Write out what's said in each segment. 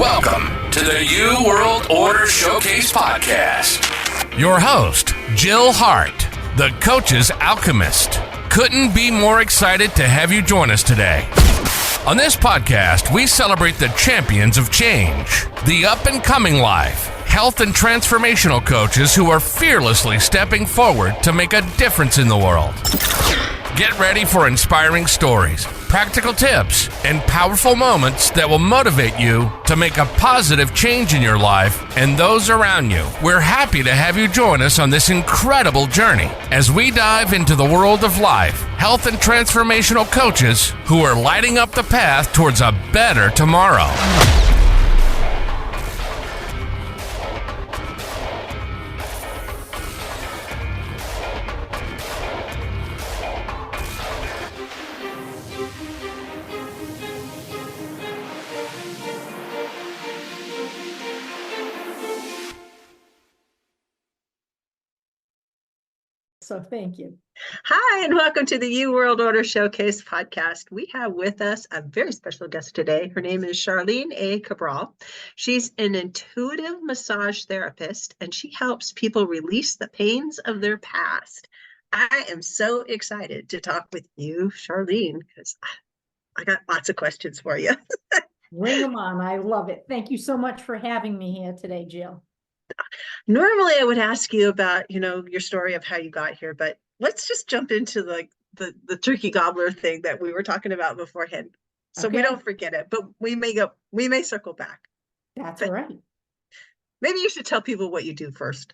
Welcome to the New World Order Showcase Podcast. Your host, Jill Hart, the coach's Alchemist. Couldn't be more excited to have you join us today. On this podcast, we celebrate the champions of change, the up-and-coming life, health and transformational coaches who are fearlessly stepping forward to make a difference in the world. Get ready for inspiring stories, practical tips, and powerful moments that will motivate you to make a positive change in your life and those around you. We're happy to have you join us on this incredible journey as we dive into the world of life, health, and transformational coaches who are lighting up the path towards a better tomorrow. So thank you. Hi, and welcome to the New World Order Showcase podcast. We have with us a very special guest today. Her name is Charlene Cabral. She's an intuitive massage therapist, and she helps people release the pains of their past. I am so excited to talk with you, Charlene, because I got lots of questions for you. Bring them on. I love it. Thank you so much for having me here today, Jill. Normally, I would ask you about, your story of how you got here, but let's just jump into the turkey gobbler thing that we were talking about beforehand, so we don't forget it. But we may circle back. That's all right. Maybe you should tell people what you do first.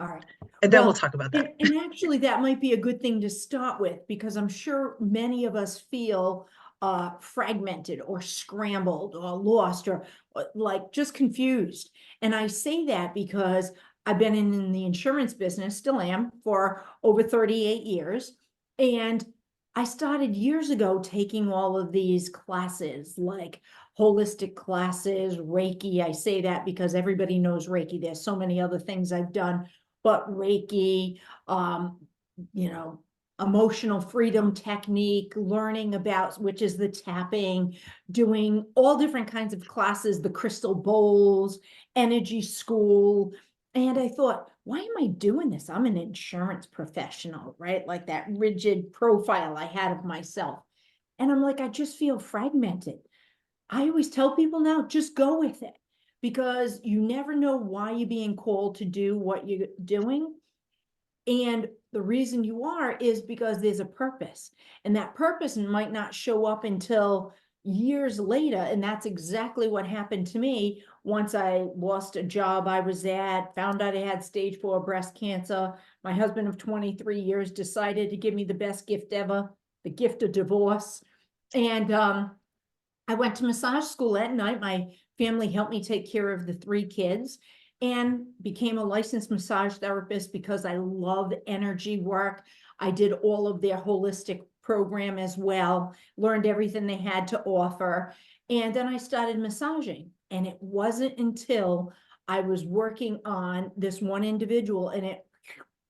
All right. And then we'll talk about that. And actually, that might be a good thing to start with, because I'm sure many of us feel fragmented or scrambled or lost or like just confused. And I say that because I've been in the insurance business, still am, for over 38 years. And I started years ago taking all of these classes, like holistic classes, Reiki. I say that because everybody knows Reiki. There's so many other things I've done, but Reiki, emotional freedom technique, learning about, which is the tapping, doing all different kinds of classes, the crystal bowls, energy school. And I thought, why am I doing this? I'm an insurance professional, right? Like that rigid profile I had of myself. And I'm like, I just feel fragmented. I always tell people now, just go with it, because you never know why you're being called to do what you're doing. And the reason you are is because there's a purpose, and that purpose might not show up until years later. And that's exactly what happened to me once I lost a job I was at, found out I had stage 4 breast cancer. My husband of 23 years decided to give me the best gift ever, the gift of divorce. And I went to massage school at night. My family helped me take care of the 3 kids, and became a licensed massage therapist because I loved energy work. I did all of their holistic program as well, learned everything they had to offer. And then I started massaging. And it wasn't until I was working on this one individual and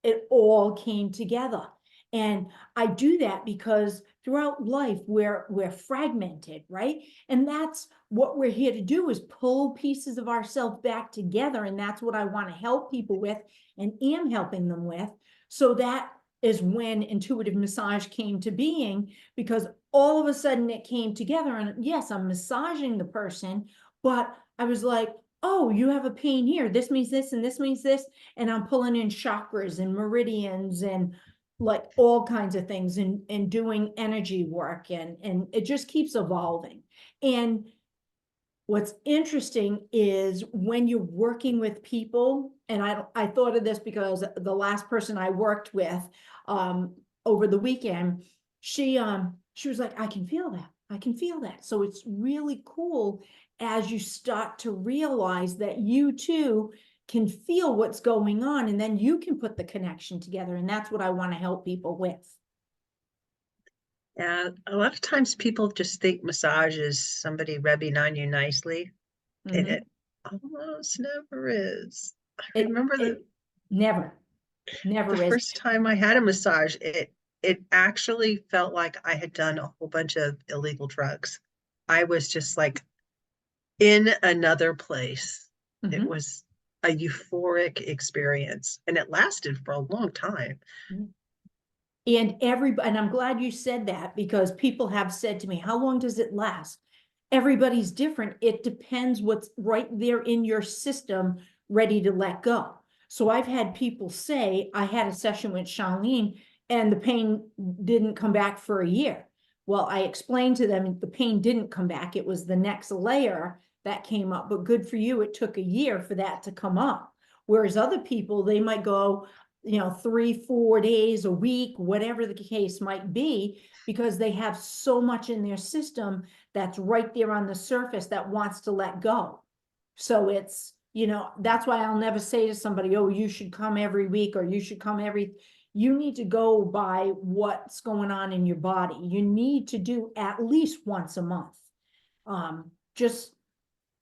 it all came together. And I do that because throughout life, we're fragmented, right? And that's what we're here to do, is pull pieces of ourselves back together. And that's what I want to help people with, and am helping them with. So that is when intuitive massage came to being, because all of a sudden it came together. And yes, I'm massaging the person, but I was like, oh, you have a pain here. This means this, and this means this. And I'm pulling in chakras and meridians and like all kinds of things, and doing energy work, and it just keeps evolving. And what's interesting is when you're working with people, and I thought of this because the last person I worked with over the weekend, she was like, I can feel that. I can feel that. So it's really cool as you start to realize that you too can feel what's going on, and then you can put the connection together. And that's what I want to help people with. Yeah, a lot of times people just think massage is somebody rubbing on you nicely, and it almost never is. I remember never the first time I had a massage, it actually felt like I had done a whole bunch of illegal drugs. I was just like in another place. It Mhm. was a euphoric experience, and it lasted for a long time. And I'm glad you said that, because people have said to me, how long does it last? Everybody's different. It depends what's right there in your system ready to let go. So I've had people say, I had a session with Charlene and the pain didn't come back for a year. Well, I explained to them the pain didn't come back. It was the next layer that came up, but good for you. It took a year for that to come up. Whereas other people, they might go, 3-4 days, a week, whatever the case might be, because they have so much in their system that's right there on the surface that wants to let go. So it's, that's why I'll never say to somebody, oh, you should come every week, or you should come you need to go by what's going on in your body. You need to do at least once a month. Just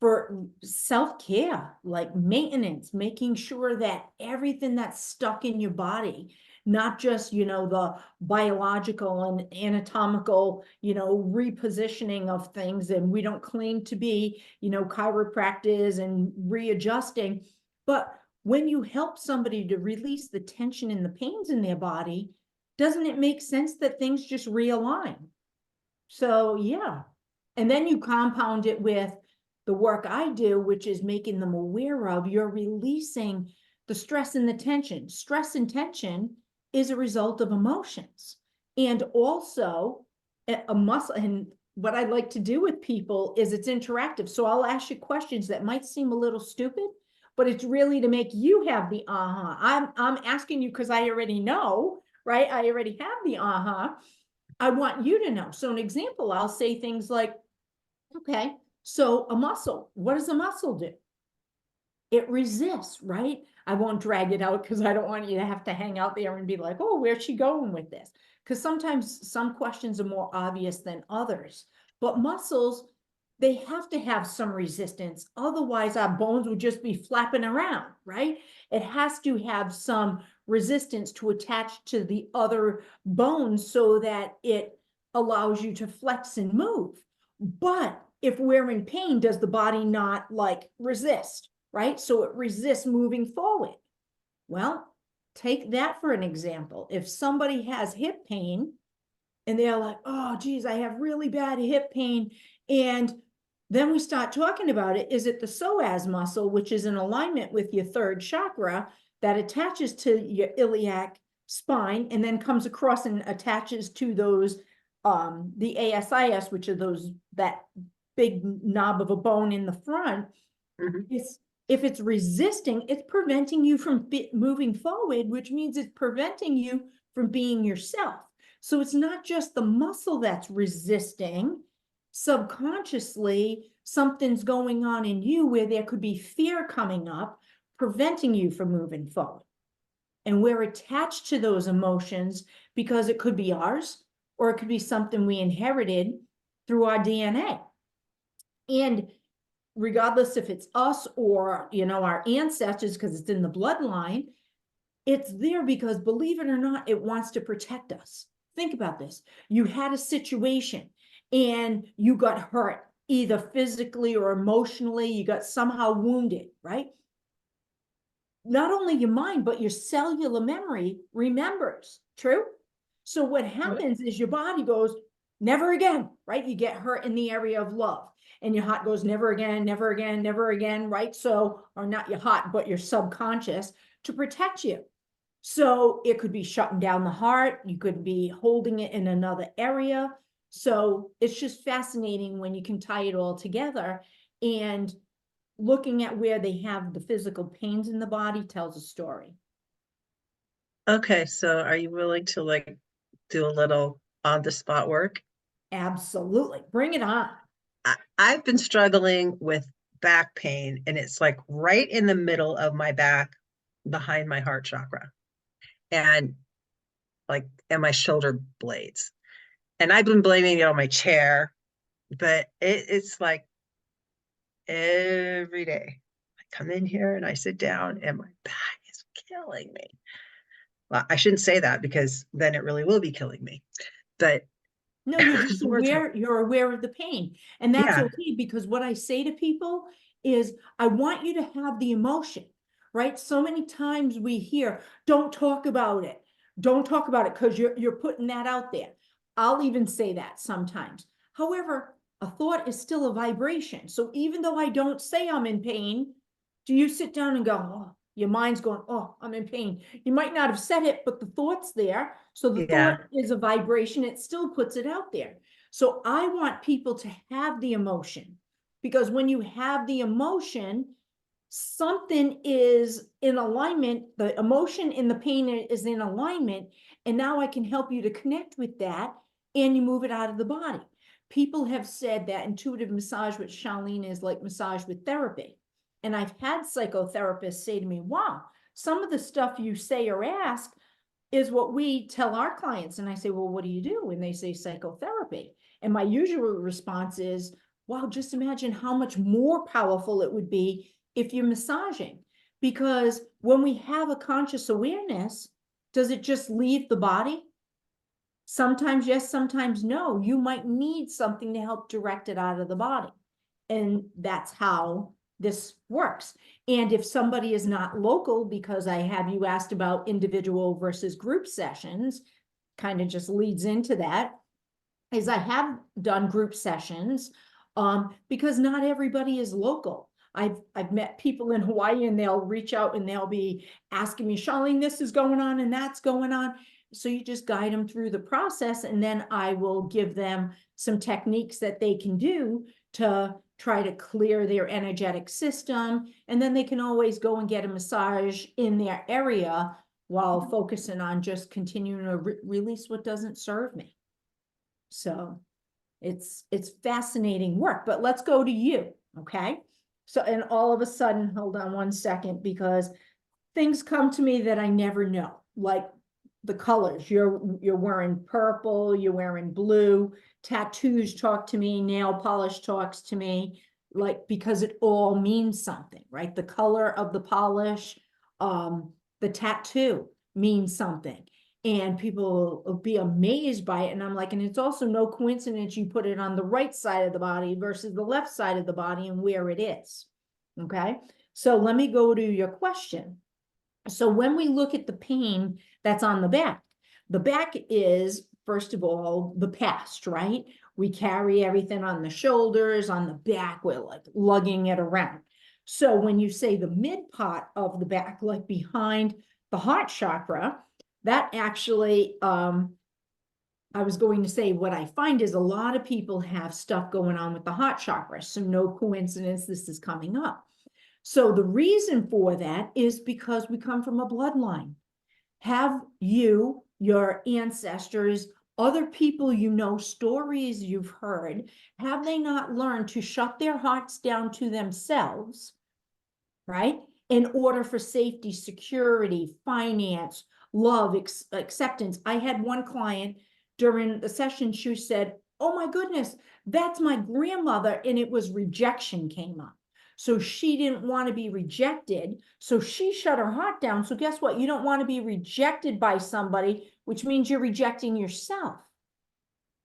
for self-care, like maintenance, making sure that everything that's stuck in your body, not just, the biological and anatomical, repositioning of things. And we don't claim to be, chiropractors and readjusting, but when you help somebody to release the tension and the pains in their body, doesn't it make sense that things just realign? So, yeah. And then you compound it with the work I do, which is making them aware of, you're releasing the stress and the tension. Stress and tension is a result of emotions. And also a muscle. And what I like to do with people is it's interactive. So I'll ask you questions that might seem a little stupid, but it's really to make you have the I'm asking you because I already know, right? I already have the I want you to know. So an example, I'll say things like, okay, so a muscle, what does a muscle do? It resists, right? I won't drag it out because I don't want you to have to hang out there and be like, oh, where's she going with this? Because sometimes some questions are more obvious than others. But muscles, they have to have some resistance. Otherwise, our bones would just be flapping around, right? It has to have some resistance to attach to the other bones so that it allows you to flex and move. But if we're in pain, does the body not like resist? Right? So it resists moving forward. Well, take that for an example. If somebody has hip pain and they're like, oh, geez, I have really bad hip pain. And then we start talking about it. Is it the psoas muscle, which is in alignment with your third chakra that attaches to your iliac spine and then comes across and attaches to those, the ASIS, which are that big knob of a bone in the front. Mhm. If it's resisting, it's preventing you from moving forward, which means it's preventing you from being yourself. So it's not just the muscle that's resisting. Subconsciously, something's going on in you where there could be fear coming up, preventing you from moving forward. And we're attached to those emotions because it could be ours, or it could be something we inherited through our DNA. And regardless if it's us or, our ancestors, because it's in the bloodline, it's there because, believe it or not, it wants to protect us. Think about this. You had a situation and you got hurt, either physically or emotionally, you got somehow wounded, right? Not only your mind, but your cellular memory remembers. True? So what happens is your body goes, never again, right? You get hurt in the area of love. And your heart goes, never again, never again, never again, right? So, or not your heart, but your subconscious to protect you. So it could be shutting down the heart. You could be holding it in another area. So it's just fascinating when you can tie it all together. And looking at where they have the physical pains in the body tells a story. Okay, so are you willing to do a little on the spot work? Absolutely. Bring it on. I've been struggling with back pain, and it's like right in the middle of my back, behind my heart chakra, and my shoulder blades. And I've been blaming it on my chair, but it's like every day I come in here and I sit down and my back is killing me. Well, I shouldn't say that because then it really will be killing me. But No, you're just Words are- aware, you're aware of the pain. And that's Yeah. okay, because what I say to people is, I want you to have the emotion, right? So many times we hear, don't talk about it. Don't talk about it, because you're putting that out there. I'll even say that sometimes. However, a thought is still a vibration. So even though I don't say I'm in pain, do you sit down and go, oh, your mind's going, oh, I'm in pain. You might not have said it, but the thought's there. So the Yeah. thought is a vibration. It still puts it out there. So I want people to have the emotion, because when you have the emotion, something is in alignment. The emotion and the pain is in alignment. And now I can help you to connect with that, and you move it out of the body. People have said that intuitive massage with Charlene is like massage with therapy. And I've had psychotherapists say to me, wow, some of the stuff you say or ask is what we tell our clients. And I say, well, what do you do? And they say psychotherapy. And my usual response is, wow, just imagine how much more powerful it would be if you're massaging. Because when we have a conscious awareness, does it just leave the body? Sometimes yes, sometimes no. You might need something to help direct it out of the body. And that's how this works. And if somebody is not local, because I have you asked about individual versus group sessions, kind of just leads into that, is I have done group sessions because not everybody is local. I've met people in Hawaii, and they'll reach out and they'll be asking me, Charlene, this is going on and that's going on. So you just guide them through the process, and then I will give them some techniques that they can do to try to clear their energetic system. And then they can always go and get a massage in their area while focusing on just continuing to release what doesn't serve me. So it's fascinating work. But let's go to you, okay? So, and all of a sudden, hold on one second, because things come to me that I never know, like the colors. You're wearing purple, you're wearing blue, tattoos talk to me, nail polish talks to me, like, because it all means something, right? The color of the polish, the tattoo means something. And people will be amazed by it. And I'm like, and it's also no coincidence you put it on the right side of the body versus the left side of the body and where it is. Okay. So let me go to your question. So when we look at the pain that's on the back is, first of all, the past, right? We carry everything on the shoulders, on the back, we're like lugging it around. So when you say the mid part of the back, like behind the heart chakra, that actually, I was going to say, what I find is a lot of people have stuff going on with the heart chakra. So no coincidence this is coming up. So the reason for that is because we come from a bloodline. Have you, your ancestors, other people you know, stories you've heard, have they not learned to shut their hearts down to themselves, right? In order for safety, security, finance, love, acceptance. I had one client during the session, she said, oh my goodness, that's my grandmother, and it was rejection came up. So she didn't want to be rejected. So she shut her heart down. So guess what? You don't want to be rejected by somebody, which means you're rejecting yourself,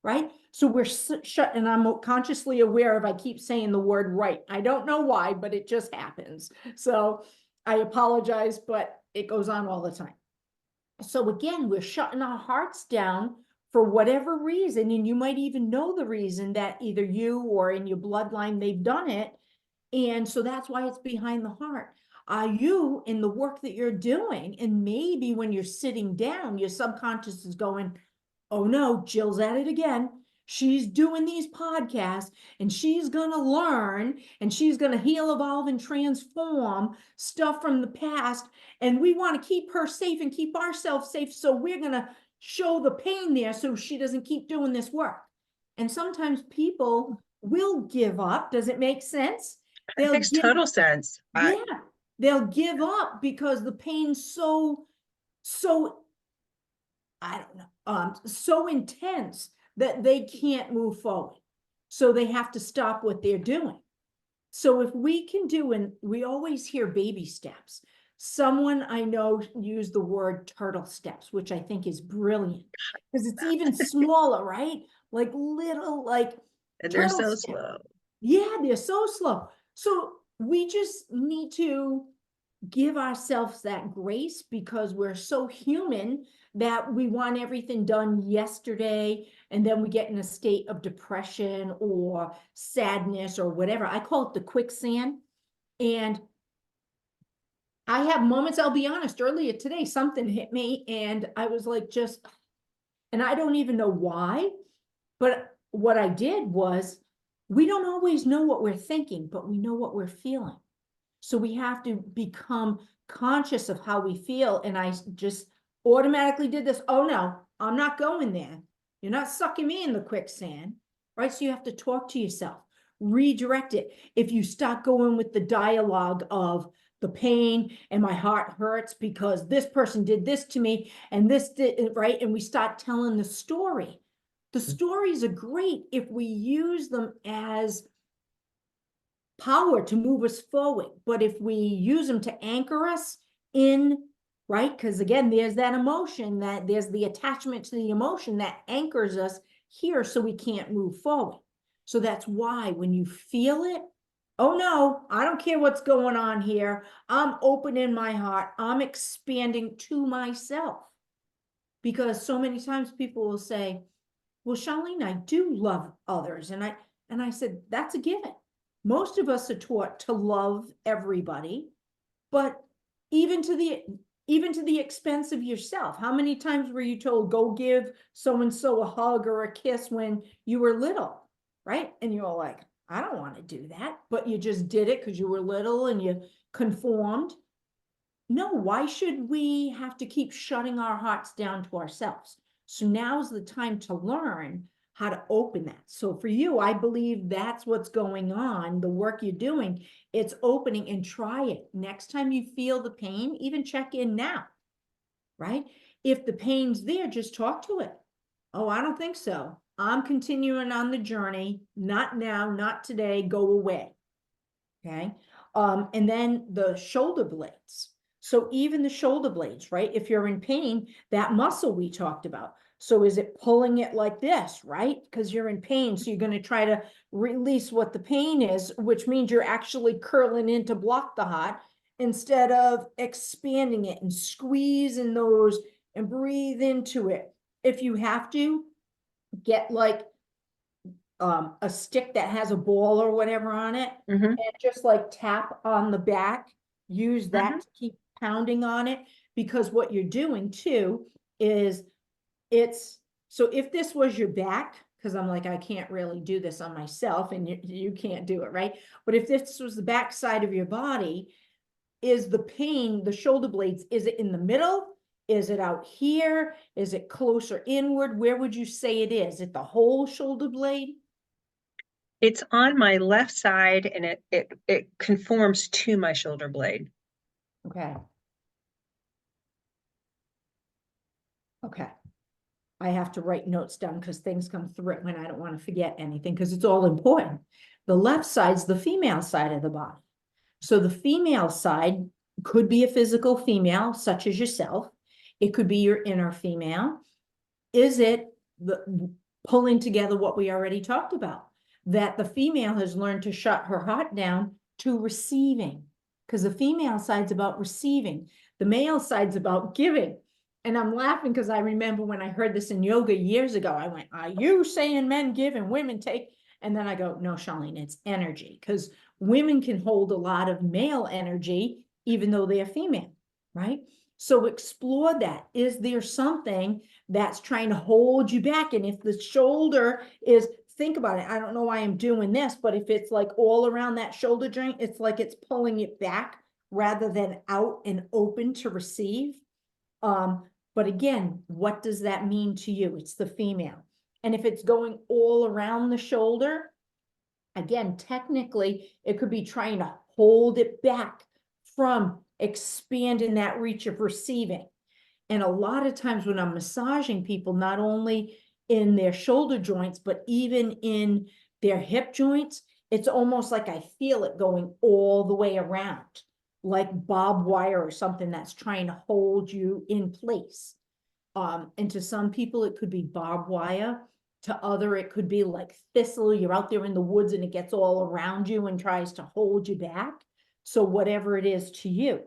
right? So we're shut, and I'm consciously aware of, I keep saying the word right. I don't know why, but it just happens. So I apologize, but it goes on all the time. So again, we're shutting our hearts down for whatever reason. And you might even know the reason, that either you or in your bloodline, they've done it. And so that's why it's behind the heart. Are you, in the work that you're doing, and maybe when you're sitting down, your subconscious is going, oh no, Jill's at it again. She's doing these podcasts, and she's going to learn, and she's going to heal, evolve, and transform stuff from the past. And we want to keep her safe and keep ourselves safe. So we're going to show the pain there so she doesn't keep doing this work. And sometimes people will give up. Does it make sense? It makes total sense. Yeah, they'll give up because the pain's so I don't know, so intense that they can't move forward. So they have to stop what they're doing. So if we can do, and we always hear baby steps. Someone I know used the word turtle steps, which I think is brilliant, because it's even smaller, right? like little, like And they're turtle so steps. slow. Yeah, they're so slow. So we just need to give ourselves that grace because we're so human that we want everything done yesterday, and then we get in a state of depression or sadness or whatever. I call it the quicksand. And I have moments, I'll be honest, earlier today, something hit me and I was like, and I don't even know why, but what I did was, we don't always know what we're thinking, but we know what we're feeling. So we have to become conscious of how we feel. And I just automatically did this. Oh no, I'm not going there. You're not sucking me in the quicksand, right? So you have to talk to yourself, redirect it. If you start going with the dialogue of the pain and my heart hurts because this person did this to me and this did, right? And we start telling the story. The stories are great if we use them as power to move us forward. But if we use them to anchor us in, right? Because again, there's that emotion, that there's the attachment to the emotion that anchors us here so we can't move forward. So that's why when you feel it, oh no, I don't care what's going on here. I'm opening my heart. I'm expanding to myself. Because so many times people will say, well, Charlene, I do love others. And I said, that's a given. Most of us are taught to love everybody, but even to the expense of yourself. How many times were you told, go give so-and-so a hug or a kiss when you were little, right? And you're like, I don't want to do that, but you just did it because you were little and you conformed. No, why should we have to keep shutting our hearts down to ourselves? So now's the time to learn how to open that. So for you, I believe that's what's going on, the work you're doing, it's opening, and try it. Next time you feel the pain, even check in now, right? If the pain's there, just talk to it. Oh, I don't think so. I'm continuing on the journey. Not now, not today, go away. Okay. And then the shoulder blades. So even the shoulder blades, right? If you're in pain, that muscle we talked about. So is it pulling it like this, right? Because you're in pain. So you're going to try to release what the pain is, which means you're actually curling in to block the heart instead of expanding it and squeezing those and breathe into it. If you have to, get like a stick that has a ball or whatever on it, Mhm. and just like tap on the back, use that Mhm. to keep pounding on it, because what you're doing too is so if this was your back, because I'm like, I can't really do this on myself and you can't do it, right? But if this was the back side of your body, is the pain, the shoulder blades, is it in the middle? Is it out here? Is it closer inward? Where would you say it is? Is it the whole shoulder blade? It's on my left side and it conforms to my shoulder blade. Okay. Okay. I have to write notes down because things come through when I don't want to forget anything because it's all important. The left side's the female side of the body. So the female side could be a physical female, such as yourself. It could be your inner female. Is it the pulling together what we already talked about? That the female has learned to shut her heart down to receiving, because the female side's about receiving. The male side's about giving. And I'm laughing because I remember when I heard this in yoga years ago, I went, are you saying men give and women take? And then I go, no, Charlene, it's energy, because women can hold a lot of male energy, even though they're female, right? So explore that. Is there something that's trying to hold you back? And if the shoulder is, think about it. I don't know why I'm doing this, but if it's like all around that shoulder joint, it's like it's pulling it back rather than out and open to receive. But again, what does that mean to you? It's the female. And if it's going all around the shoulder, again, technically, it could be trying to hold it back from expanding that reach of receiving. And a lot of times when I'm massaging people, not only in their shoulder joints, but even in their hip joints, it's almost like I feel it going all the way around, like barbed wire or something that's trying to hold you in place. And to some people, it could be barbed wire. To other, it could be like thistle. You're out there in the woods and it gets all around you and tries to hold you back. So whatever it is to you.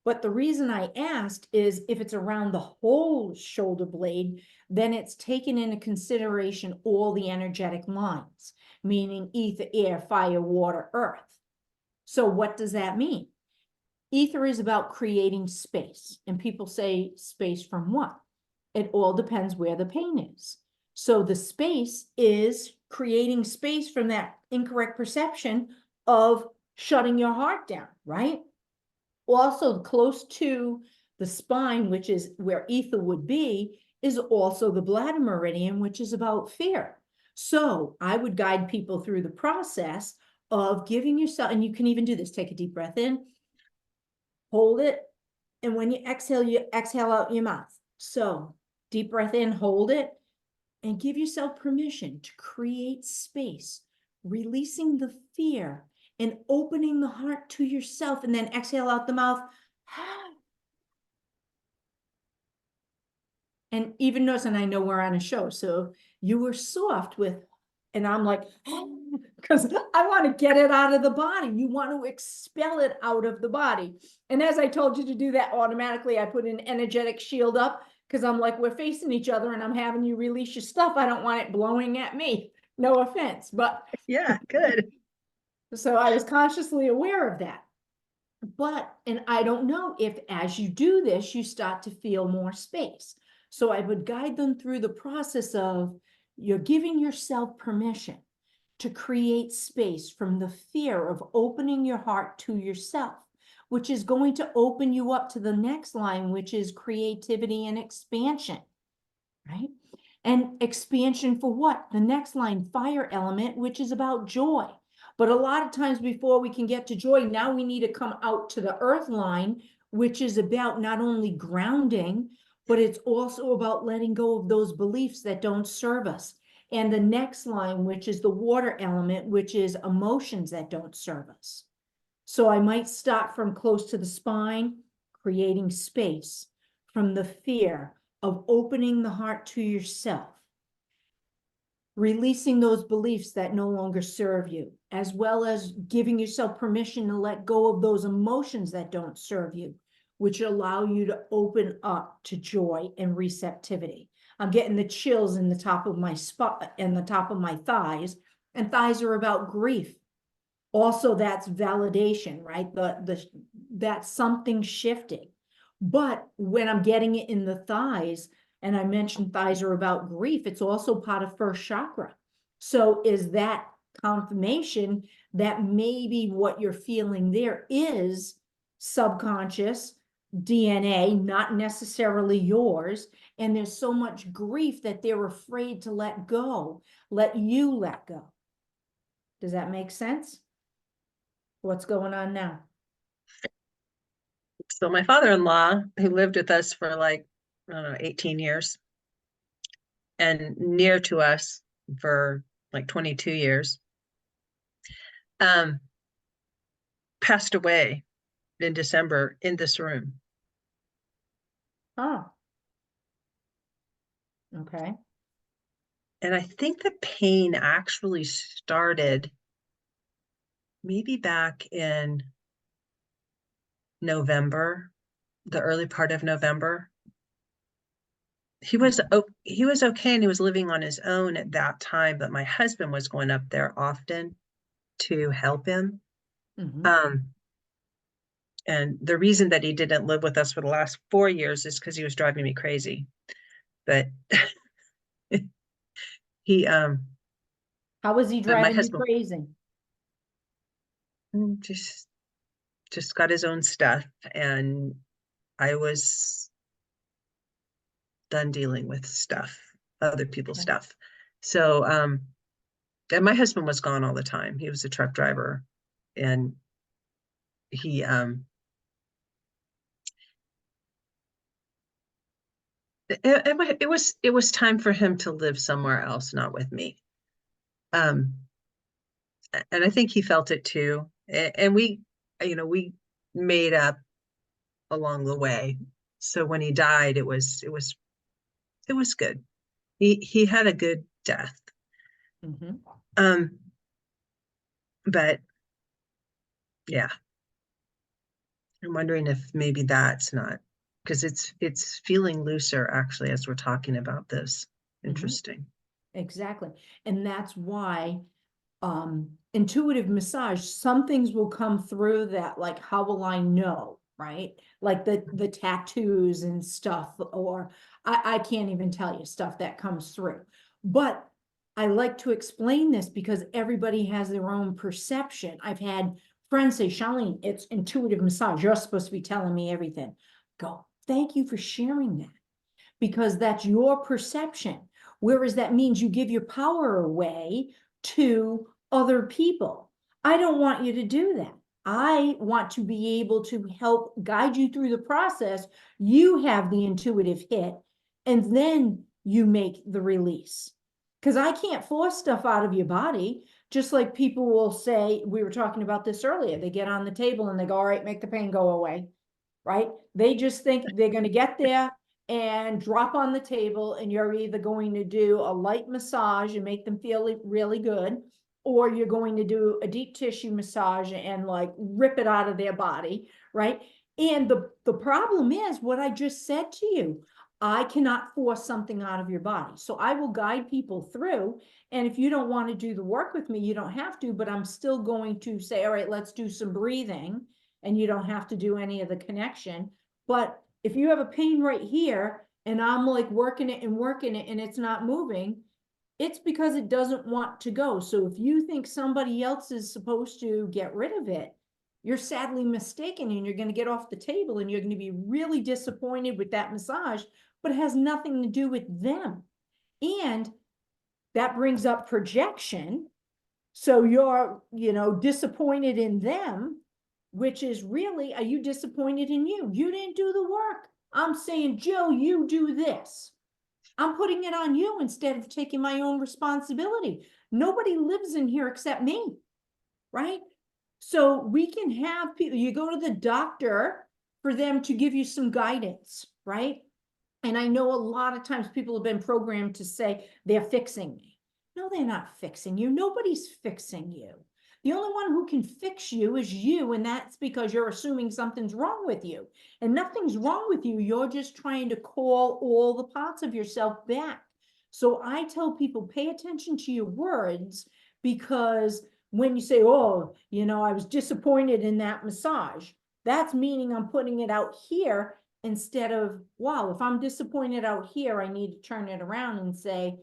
But the reason I asked is if it's around the whole shoulder blade, then it's taken into consideration all the energetic lines, meaning ether, air, fire, water, earth. So what does that mean? Ether is about creating space, and people say space from what? It all depends where the pain is. So the space is creating space from that incorrect perception of shutting your heart down, right? Also, close to the spine, which is where ether would be, is also the bladder meridian, which is about fear. So I would guide people through the process of giving yourself, and you can even do this, take a deep breath in, hold it, and when you exhale out your mouth. So deep breath in, hold it, and give yourself permission to create space, releasing the fear and opening the heart to yourself, and then exhale out the mouth. And even notice, and I know we're on a show, so you were soft with, and I'm like, because I want to get it out of the body. You want to expel it out of the body. And as I told you to do that automatically, I put an energetic shield up because I'm like, we're facing each other and I'm having you release your stuff. I don't want it blowing at me. No offense, but Yeah, good. so I was consciously aware of that. But, and I don't know if as you do this, you start to feel more space. So I would guide them through the process of you're giving yourself permission to create space from the fear of opening your heart to yourself, which is going to open you up to the next line, which is creativity and expansion, right? And expansion for what? The next line, fire element, which is about joy. But a lot of times before we can get to joy, now we need to come out to the earth line, which is about not only grounding, but it's also about letting go of those beliefs that don't serve us. And the next line, which is the water element, which is emotions that don't serve us. So I might start from close to the spine, creating space from the fear of opening the heart to yourself, releasing those beliefs that no longer serve you, as well as giving yourself permission to let go of those emotions that don't serve you, which allow you to open up to joy and receptivity. I'm getting the chills in the top of my spot and the top of my thighs, and thighs are about grief. Also, that's validation, right? That's something shifting. But when I'm getting it in the thighs, and I mentioned thighs are about grief, it's also part of first chakra. So is that confirmation that maybe what you're feeling there is subconscious DNA, not necessarily yours, and there's so much grief that they're afraid to let go, let you let go. Does that make sense? What's going on now? So my father-in-law, who lived with us for like, I don't know, 18 years, and near to us for like 22 years, passed away in December in this room. Oh. Okay. And I think the pain actually started maybe back in November, the early part of November. He was okay, and he was living on his own at that time, but my husband was going up there often to help him. Mhm. And the reason that he didn't live with us for the last 4 years is because he was driving me crazy. But he How was he but my driving you husband crazy? just got his own stuff, and I was done dealing with stuff, other people's stuff. So and my husband was gone all the time. He was a truck driver, and he it was time for him to live somewhere else, not with me. And I think he felt it too. And we made up along the way. So when he died, it was good. He had a good death. Mm-hmm. But yeah, I'm wondering if maybe that's not, because it's feeling looser actually as we're talking about this. Interesting. Exactly. And that's why intuitive massage, some things will come through that, like, how will I know, right? Like the tattoos and stuff, or I can't even tell you stuff that comes through. But I like to explain this because everybody has their own perception. I've had friends say, Charlene, it's intuitive massage. You're supposed to be telling me everything. Go, thank you for sharing that, because that's your perception. Whereas that means you give your power away to other people. I don't want you to do that. I want to be able to help guide you through the process. You have the intuitive hit, and then you make the release. Because I can't force stuff out of your body. Just like people will say, we were talking about this earlier, they get on the table and they go, all right, make the pain go away, right? They just think they're going to get there and drop on the table, and you're either going to do a light massage and make them feel really good, or you're going to do a deep tissue massage and like rip it out of their body, right? And the problem is what I just said to you. I cannot force something out of your body. So I will guide people through. And if you don't want to do the work with me, you don't have to, but I'm still going to say, all right, let's do some breathing, and you don't have to do any of the connection. But if you have a pain right here and I'm like working it and it's not moving, it's because it doesn't want to go. So if you think somebody else is supposed to get rid of it, you're sadly mistaken, and you're going to get off the table and you're going to be really disappointed with that massage, but it has nothing to do with them. And that brings up projection. So you're, disappointed in them, which is really, are you disappointed in you? You didn't do the work. I'm saying, Jill, you do this. I'm putting it on you instead of taking my own responsibility. Nobody lives in here except me, right? So we can have people, you go to the doctor for them to give you some guidance, right? And I know a lot of times people have been programmed to say they're fixing me. No, they're not fixing you. Nobody's fixing you. The only one who can fix you is you, and that's because you're assuming something's wrong with you. And nothing's wrong with you. You're just trying to call all the parts of yourself back. So I tell people, pay attention to your words, because when you say, oh, I was disappointed in that massage, that's meaning I'm putting it out here, instead of, wow, if I'm disappointed out here, I need to turn it around and say,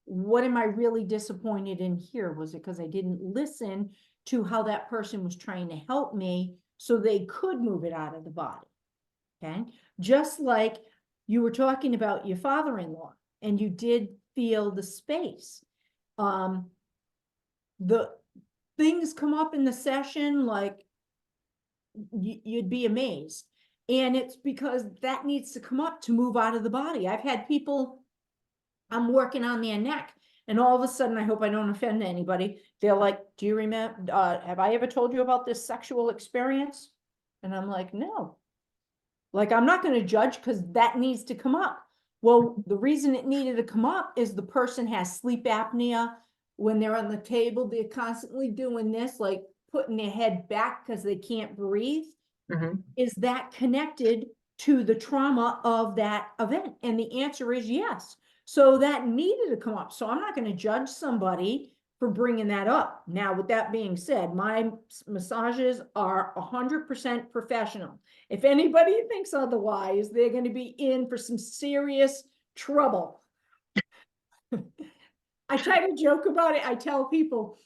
what am I really disappointed in here? Was it because I didn't listen to how that person was trying to help me so they could move it out of the body? Okay. Just like you were talking about your father-in-law, and you did feel the space. The things come up in the session, like you'd be amazed. And it's because that needs to come up to move out of the body. I've had people, I'm working on their neck, and all of a sudden, I hope I don't offend anybody, they're like, do you remember, have I ever told you about this sexual experience? And I'm like, no. Like, I'm not going to judge, because that needs to come up. Well, the reason it needed to come up is the person has sleep apnea. When they're on the table, they're constantly doing this, like putting their head back because they can't breathe. Is that connected to the trauma of that event? And the answer is yes. So that needed to come up. So I'm not going to judge somebody for bringing that up. Now, with that being said, my massages are 100% professional. If anybody thinks otherwise, they're going to be in for some serious trouble. I try to joke about it. I tell people,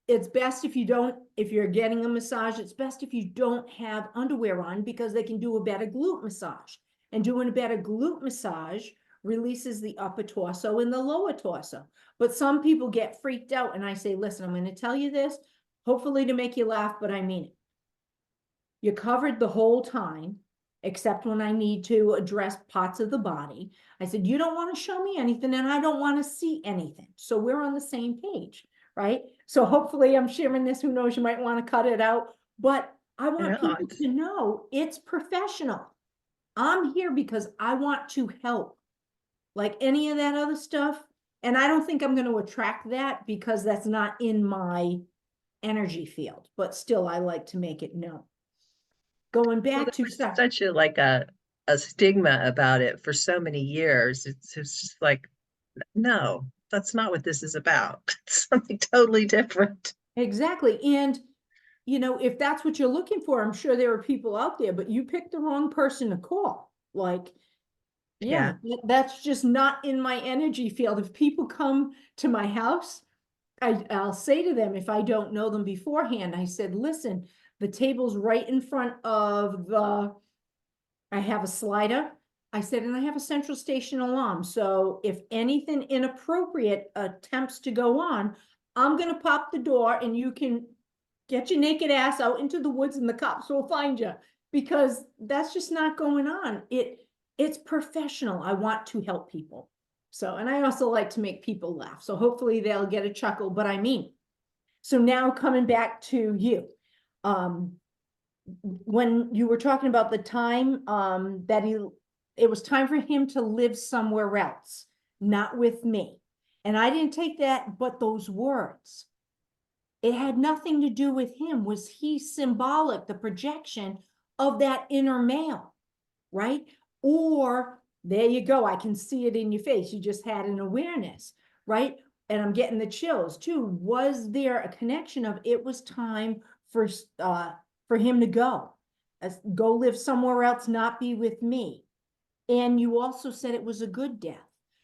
it's best if you're getting a massage, it's best if you don't have underwear on, because they can do a better glute massage. And doing a better glute massage releases the upper torso and the lower torso. But some people get freaked out, and I say, listen, I'm going to tell you this, hopefully to make you laugh, but I mean it. You're covered the whole time, except when I need to address parts of the body. I said, you don't want to show me anything, and I don't want to see anything. So we're on the same page, right? So hopefully I'm sharing this. Who knows, you might want to cut it out. But I want people to know it's professional. I'm here because I want to help. Like any of that other stuff, And I don't think I'm going to attract that because that's not in my energy field, but still I like to make it known. Going Well, back there to was stuff. such a stigma about it for so many years. It's just like, no, that's not what this is about. It's something totally different. Exactly. And, you know, if that's what you're looking for, I'm sure there are people out there, but you picked the wrong person to call. Like, yeah, Yeah. that's just not in my energy field. If people come to my house, I'll say to them, if I don't know them beforehand, I said, listen, the table's right in front of I have a slider. I said, and I have a central station alarm. So if anything inappropriate attempts to go on, I'm going to pop the door and you can get your naked ass out into the woods and the cops will find you, because that's just not going on. It's professional. I want to help people. So, and I also like to make people laugh. So hopefully they'll get a chuckle, but I mean, so now coming back to you, when you were talking about the time, that it was time for him to live somewhere else, not with me. And I didn't take that, but those words, it had nothing to do with him. Was he symbolic, the projection of that inner male, right? Or there you go, I can see it in your face. You just had an awareness, right? And I'm getting the chills too. Was there a connection of it was time for him to go live somewhere else, not be with me? And you also said it was a good death.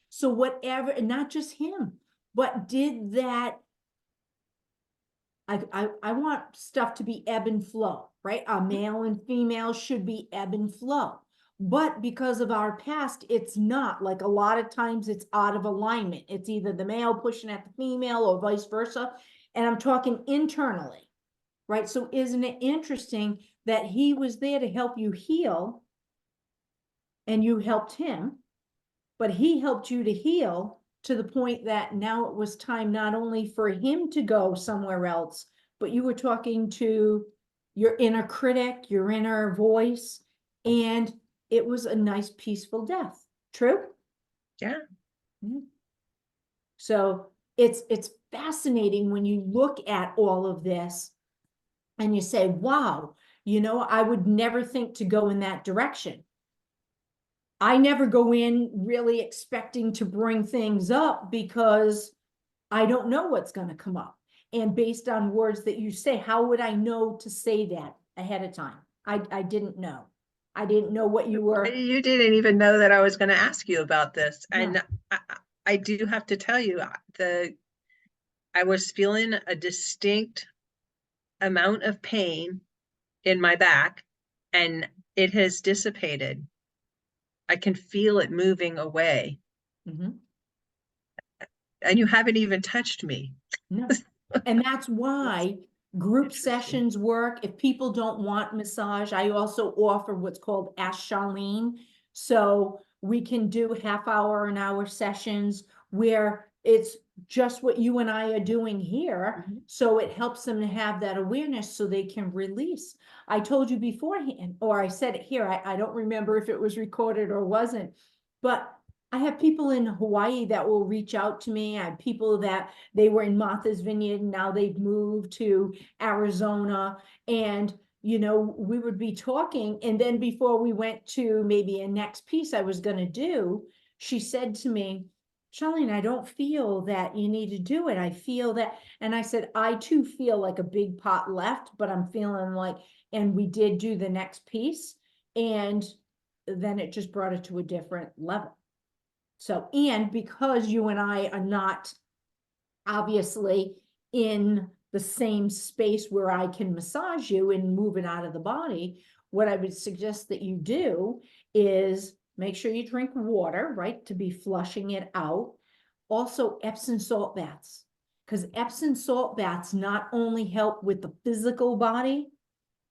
So whatever, and not just him, but did that, I want stuff to be ebb and flow, right? A male and female should be ebb and flow. But because of our past, it's not. Like a lot of times it's out of alignment. It's either the male pushing at the female or vice versa. And I'm talking internally, right? So isn't it interesting that he was there to help you heal and you helped him, but he helped you to heal to the point that now it was time not only for him to go somewhere else, but you were talking to your inner critic, your inner voice, and it was a nice, peaceful death. True? Yeah. So it's fascinating when you look at all of this and you say, wow, you know, I would never think to go in that direction. I never go in really expecting to bring things up because I don't know what's going to come up. And based on words that you say, how would I know to say that ahead of time? I didn't know. I didn't know what you were. You didn't even know that I was going to ask you about this. No. And I do have to tell you, I was feeling a distinct amount of pain in my back, and it has dissipated. I can feel it moving away. Mhm. And you haven't even touched me. No. And that's why group Interesting. sessions work. If people don't want massage, I also offer what's called Ask Charlene. So we can do half-hour and hour sessions where it's just what you and I are doing here. Mhm. So it helps them to have that awareness so they can release. I told you beforehand, or I said it here, I don't remember if it was recorded or wasn't, but I have people in Hawaii that will reach out to me. I have people that they were in Martha's Vineyard and now they've moved to Arizona. And, you know, we would be talking. And then before we went to maybe a next piece I was going to do, she said to me, Charlene, I don't feel that you need to do it. I feel that. And I said, I too feel like a big pot left, but I'm feeling like, and we did do the next piece. And then it just brought it to a different level. So, and because you and I are not obviously in the same space where I can massage you and move it out of the body, what I would suggest that you do is make sure you drink water, right, to be flushing it out. Also, Epsom salt baths, because Epsom salt baths not only help with the physical body,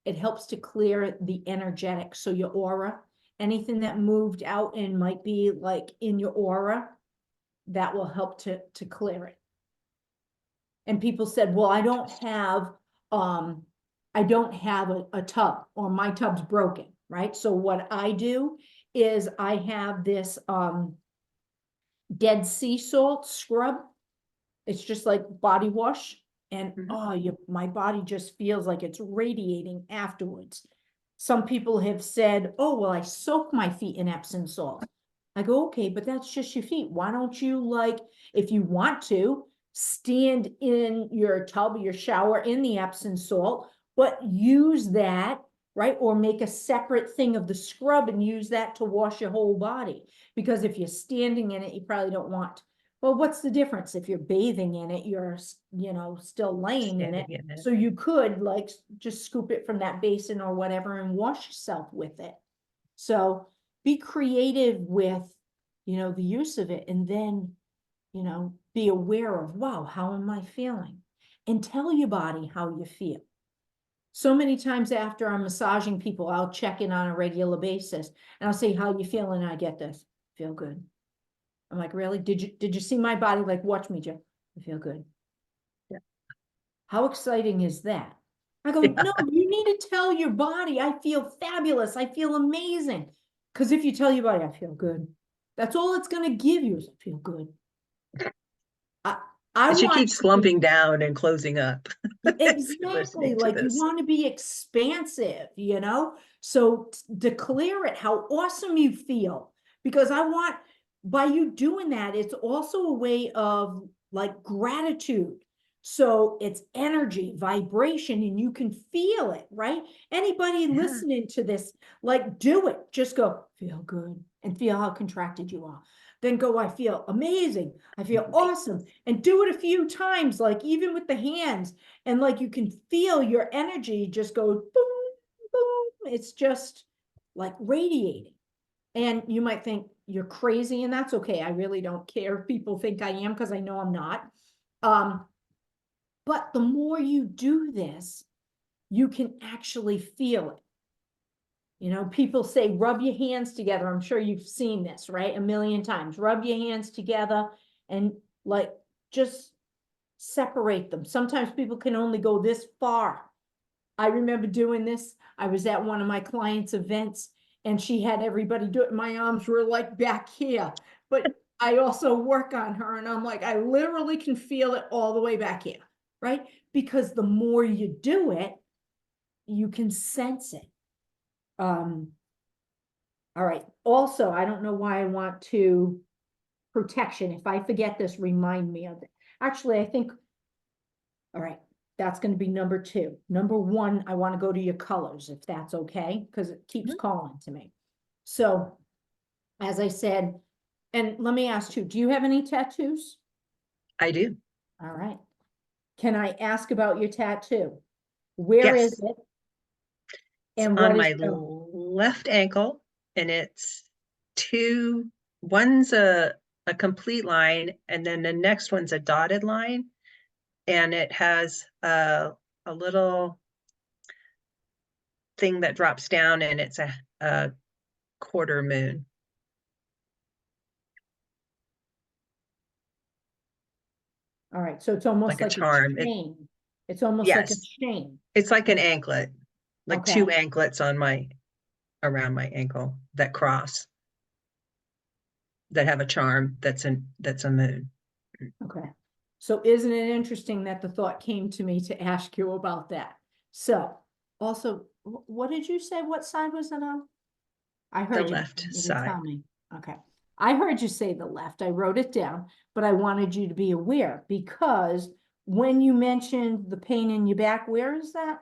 it helps to clear the energetic. So your aura, anything that moved out and might be like in your aura, that will help to clear it. And people said, well, I don't have a tub, or my tub's broken, right? So what I do is I have this Dead sea salt scrub. It's just like body wash. And my body just feels like it's radiating afterwards. Some people have said, oh, well, I soak my feet in Epsom salt. I go, okay, but that's just your feet. Why don't you, like, if you want to, stand in your tub or your shower in the Epsom salt, but use that, right? Or make a separate thing of the scrub and use that to wash your whole body. Because if you're standing in it, you probably don't want. Well, what's the difference? If you're bathing in it, you're, still laying in it. Standing in it. So you could, like, just scoop it from that basin or whatever and wash yourself with it. So be creative with, the use of it, and then, be aware of, wow, how am I feeling? And tell your body how you feel. So many times after I'm massaging people, I'll check in on a regular basis and I'll say, how you feeling? I get this. Feel good. I'm like, really? Did you see my body? Like, watch me, Joe. I feel good. Yeah. How exciting is that? I go, no, you need to tell your body, I feel fabulous. I feel amazing. Because if you tell your body, I feel good, that's all it's going to give you is I feel good. And she want keeps slumping down and closing up. exactly, like you want to be expansive, so declare it how awesome you feel, because I want, by you doing that, it's also a way of like gratitude. So it's energy, vibration, and you can feel it, right? Anybody listening to this, like, do it. Just go, feel good, and feel how contracted you are. Then go, I feel amazing. I feel awesome. And do it a few times, like even with the hands. And like you can feel your energy just go boom, boom. It's just like radiating. And you might think you're crazy, and that's okay. I really don't care if people think I am, because I know I'm not. But the more you do this, you can actually feel it. People say, rub your hands together. I'm sure you've seen this, right? A million times. Rub your hands together and like just separate them. Sometimes people can only go this far. I remember doing this. I was at one of my clients' events and she had everybody do it. My arms were like back here, but I also work on her and I'm like, I literally can feel it all the way back here, right? Because the more you do it, you can sense it. All right. Also, I don't know why I want to protection. If I forget this, remind me of it. Actually, I think, all right, that's going to be number 2. Number 1, I want to go to your colors, if that's okay, because it keeps calling to me. So, as I said, and let me ask you, do you have any tattoos? I do. All right. Can I ask about your tattoo? Where is it? And on my left ankle, and it's one's a complete line, and then the next one's a dotted line, and it has a little thing that drops down, and it's a quarter moon. All right, so it's almost like a charm. chain. It's almost like a chain. It's like an anklet, like Okay. 2 anklets around my ankle that cross, that have a charm that's a moon. Okay. So isn't it interesting that the thought came to me to ask you about that? So also, what did you say? What side was it on? I heard The you. left You didn't side. tell me. Okay. I heard you say the left. I wrote it down, but I wanted you to be aware, because when you mentioned the pain in your back, where is that?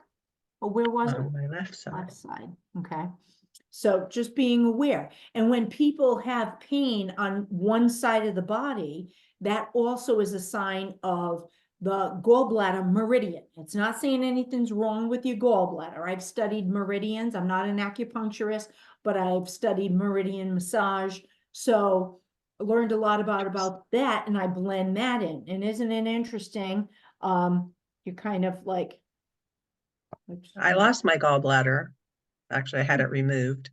Or where was it? On my left side. Left side. Okay. So just being aware. And when people have pain on one side of the body, that also is a sign of the gallbladder meridian. It's not saying anything's wrong with your gallbladder. I've studied meridians. I'm not an acupuncturist, but I've studied meridian massage. So I learned a lot about that, and I blend that in. And isn't it interesting? You're kind of like, I lost my gallbladder. Actually, I had it removed.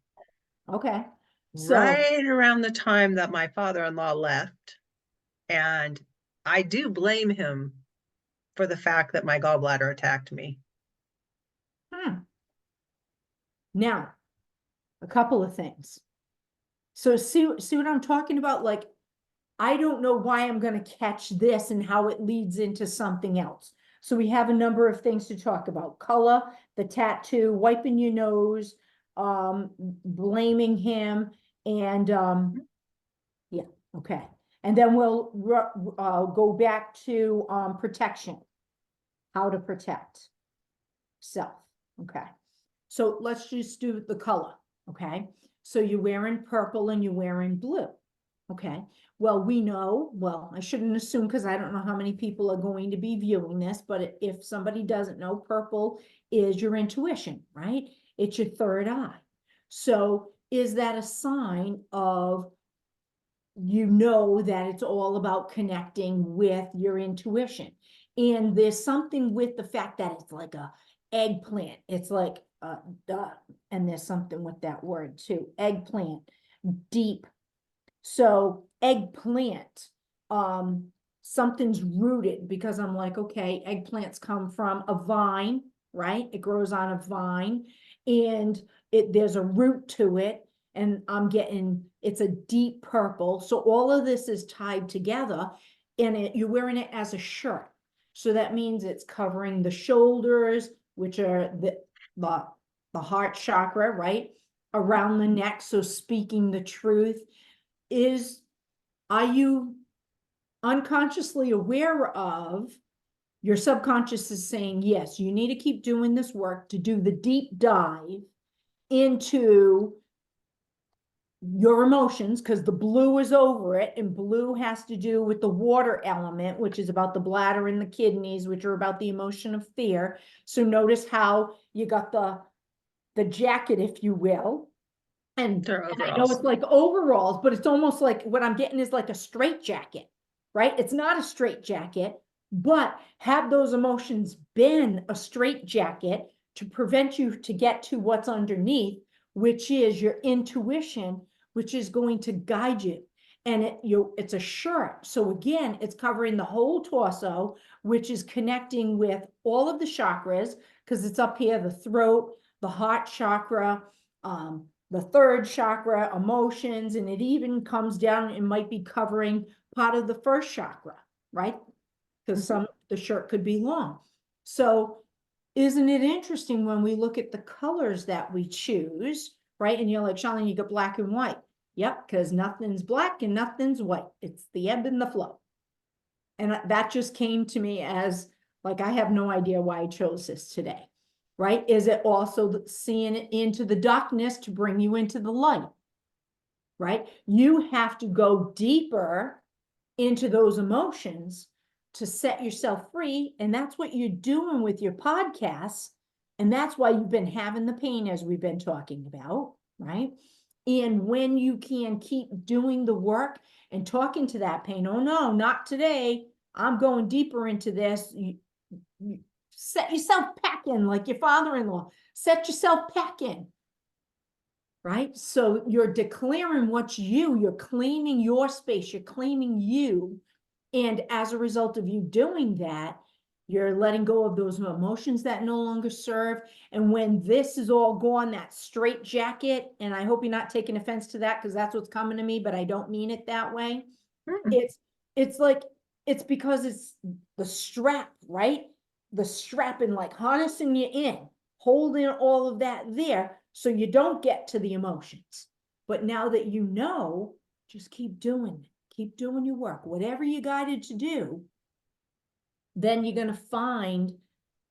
Okay. So right around the time that my father-in-law left. And I do blame him for the fact that my gallbladder attacked me. Now, a couple of things. So see what I'm talking about? Like, I don't know why I'm going to catch this and how it leads into something else. So we have a number of things to talk about: color, the tattoo, wiping your nose, blaming him, and yeah, okay. And then we'll go back to protection, how to protect self. Okay. So let's just do the color. Okay. So you're wearing purple and you're wearing blue. Okay. Well, we know, well, I shouldn't assume because I don't know how many people are going to be viewing this, but if somebody doesn't know, purple is your intuition, right? It's your third eye. So is that a sign of, you know, that it's all about connecting with your intuition? And there's something with the fact that it's like a eggplant. It's like, duh. And there's something with that word too, eggplant, deep. So eggplant, something's rooted, because I'm like, okay, eggplants come from a vine, right? It grows on a vine, and there's a root to it, and I'm getting, it's a deep purple. So all of this is tied together, and you're wearing it as a shirt. So that means it's covering the shoulders, which are the heart chakra, right? Around the neck. So speaking the truth. Are you unconsciously aware of, your subconscious is saying, yes, you need to keep doing this work to do the deep dive into your emotions, because the blue is over it, and blue has to do with the water element, which is about the bladder and the kidneys, which are about the emotion of fear. So notice how you got the jacket, if you will. And I know it's like overalls, but it's almost like what I'm getting is like a straight jacket, right? It's not a straight jacket, but have those emotions been a straight jacket to prevent you to get to what's underneath, which is your intuition, which is going to guide you. And it's a shirt. So again, it's covering the whole torso, which is connecting with all of the chakras, because it's up here, the throat, the heart chakra, the third chakra, emotions, and it even comes down and might be covering part of the first chakra, right? Because the shirt could be long. So isn't it interesting when we look at the colors that we choose, right? And you're like, Charlene, you got black and white. Yep, because nothing's black and nothing's white. It's the ebb and the flow. And that just came to me as like, I have no idea why I chose this today. Right? Is it also seeing it into the darkness to bring you into the light? Right? You have to go deeper into those emotions to set yourself free. And that's what you're doing with your podcasts. And that's why you've been having the pain, as we've been talking about, right? And when you can keep doing the work and talking to that pain, oh no, not today. I'm going deeper into this. You set yourself packing like your father-in-law. Set yourself packing, right? So you're declaring what's you. You're claiming your space. You're claiming you. And as a result of you doing that, you're letting go of those emotions that no longer serve. And when this is all gone, that straight jacket, and I hope you're not taking offense to that, because that's what's coming to me, but I don't mean it that way. It's like, it's because it's the strap, right? The strap and like harnessing you in, holding all of that there so you don't get to the emotions. But now that you know, just keep doing it. Keep doing your work, whatever you're guided to do. Then you're going to find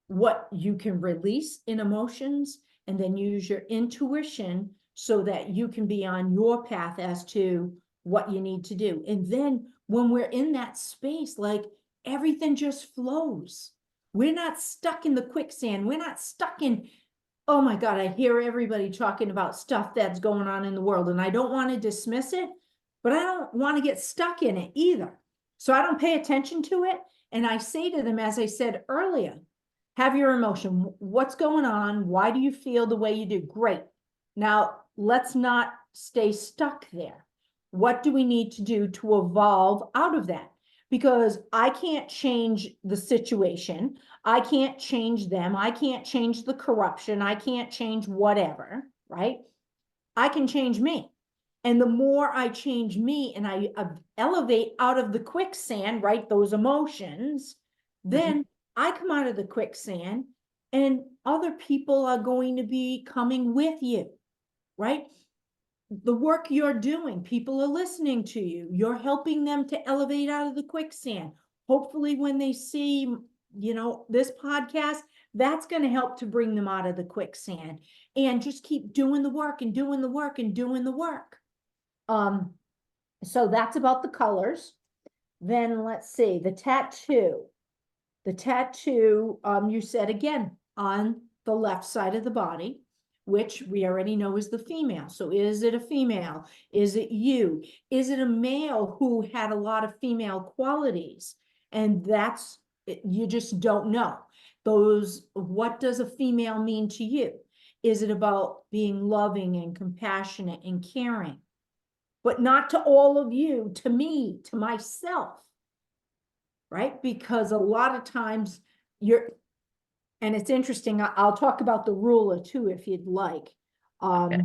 what you can release in emotions, and then use your intuition so that you can be on your path as to what you need to do. And then when we're in that space, like everything just flows. We're not stuck in the quicksand. We're not stuck in, oh my God, I hear everybody talking about stuff that's going on in the world, and I don't want to dismiss it, but I don't want to get stuck in it either. So I don't pay attention to it. And I say to them, as I said earlier, have your emotion. What's going on? Why do you feel the way you do? Great. Now, let's not stay stuck there. What do we need to do to evolve out of that? Because I can't change the situation. I can't change them. I can't change the corruption. I can't change whatever, right? I can change me. And the more I change me and I elevate out of the quicksand, right, those emotions, then I come out of the quicksand and other people are going to be coming with you, right? The work you're doing, people are listening to you. You're helping them to elevate out of the quicksand. Hopefully when they see, this podcast, that's going to help to bring them out of the quicksand, and just keep doing the work and doing the work and doing the work. So that's about the colors. Then let's see, the tattoo. The tattoo, you said again, on the left side of the body, which we already know is the female. So is it a female? Is it you? Is it a male who had a lot of female qualities? And that's, you just don't know. What does a female mean to you? Is it about being loving and compassionate and caring? But not to all of you, to me, to myself, right? Because a lot of times and it's interesting, I'll talk about the ruler too, if you'd like. Okay.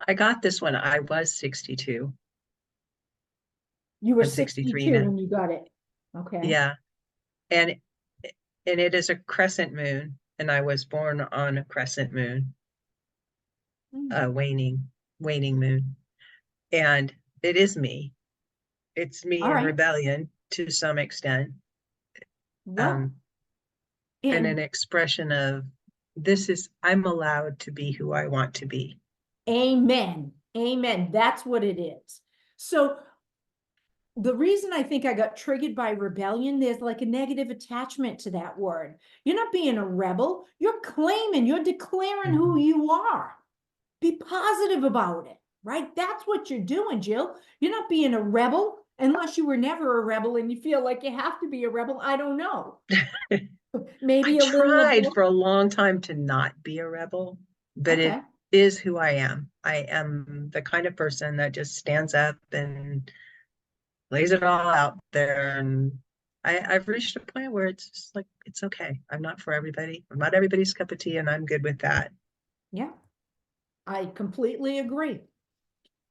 I got this when I was 62. You were I'm 63 62 now. when you got it. Okay. Yeah. And it is a crescent moon, and I was born on a crescent moon, waning moon. And it is me. It's me All in right. rebellion to some extent. Well, and an expression of I'm allowed to be who I want to be. Amen. Amen. That's what it is. So the reason I think I got triggered by rebellion, there's like a negative attachment to that word. You're not being a rebel. You're declaring who you are. Be positive about it, right? That's what you're doing, Jill. You're not being a rebel unless you were never a rebel and you feel like you have to be a rebel. I don't know. Maybe I tried for a long time to not be a rebel, but it is who I am. I am the kind of person that just stands up and lays it all out there. And I've reached a point where it's just like, it's okay. I'm not for everybody. I'm not everybody's cup of tea, and I'm good with that. Yeah, I completely agree.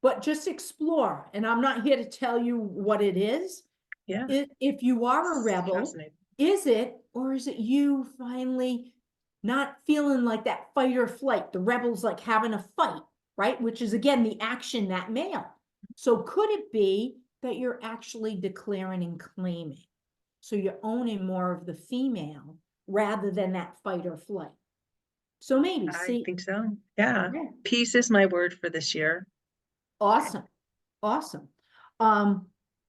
But just explore. And I'm not here to tell you what it is. Yeah. If you are a rebel, is it, or is it you finally not feeling like that fight or flight? The rebel's like having a fight, right? Which is, again, the action, that male. So could it be that you're actually declaring and claiming? So you're owning more of the female rather than that fight or flight. So maybe, I think so. Yeah. Peace is my word for this year. Awesome. Awesome.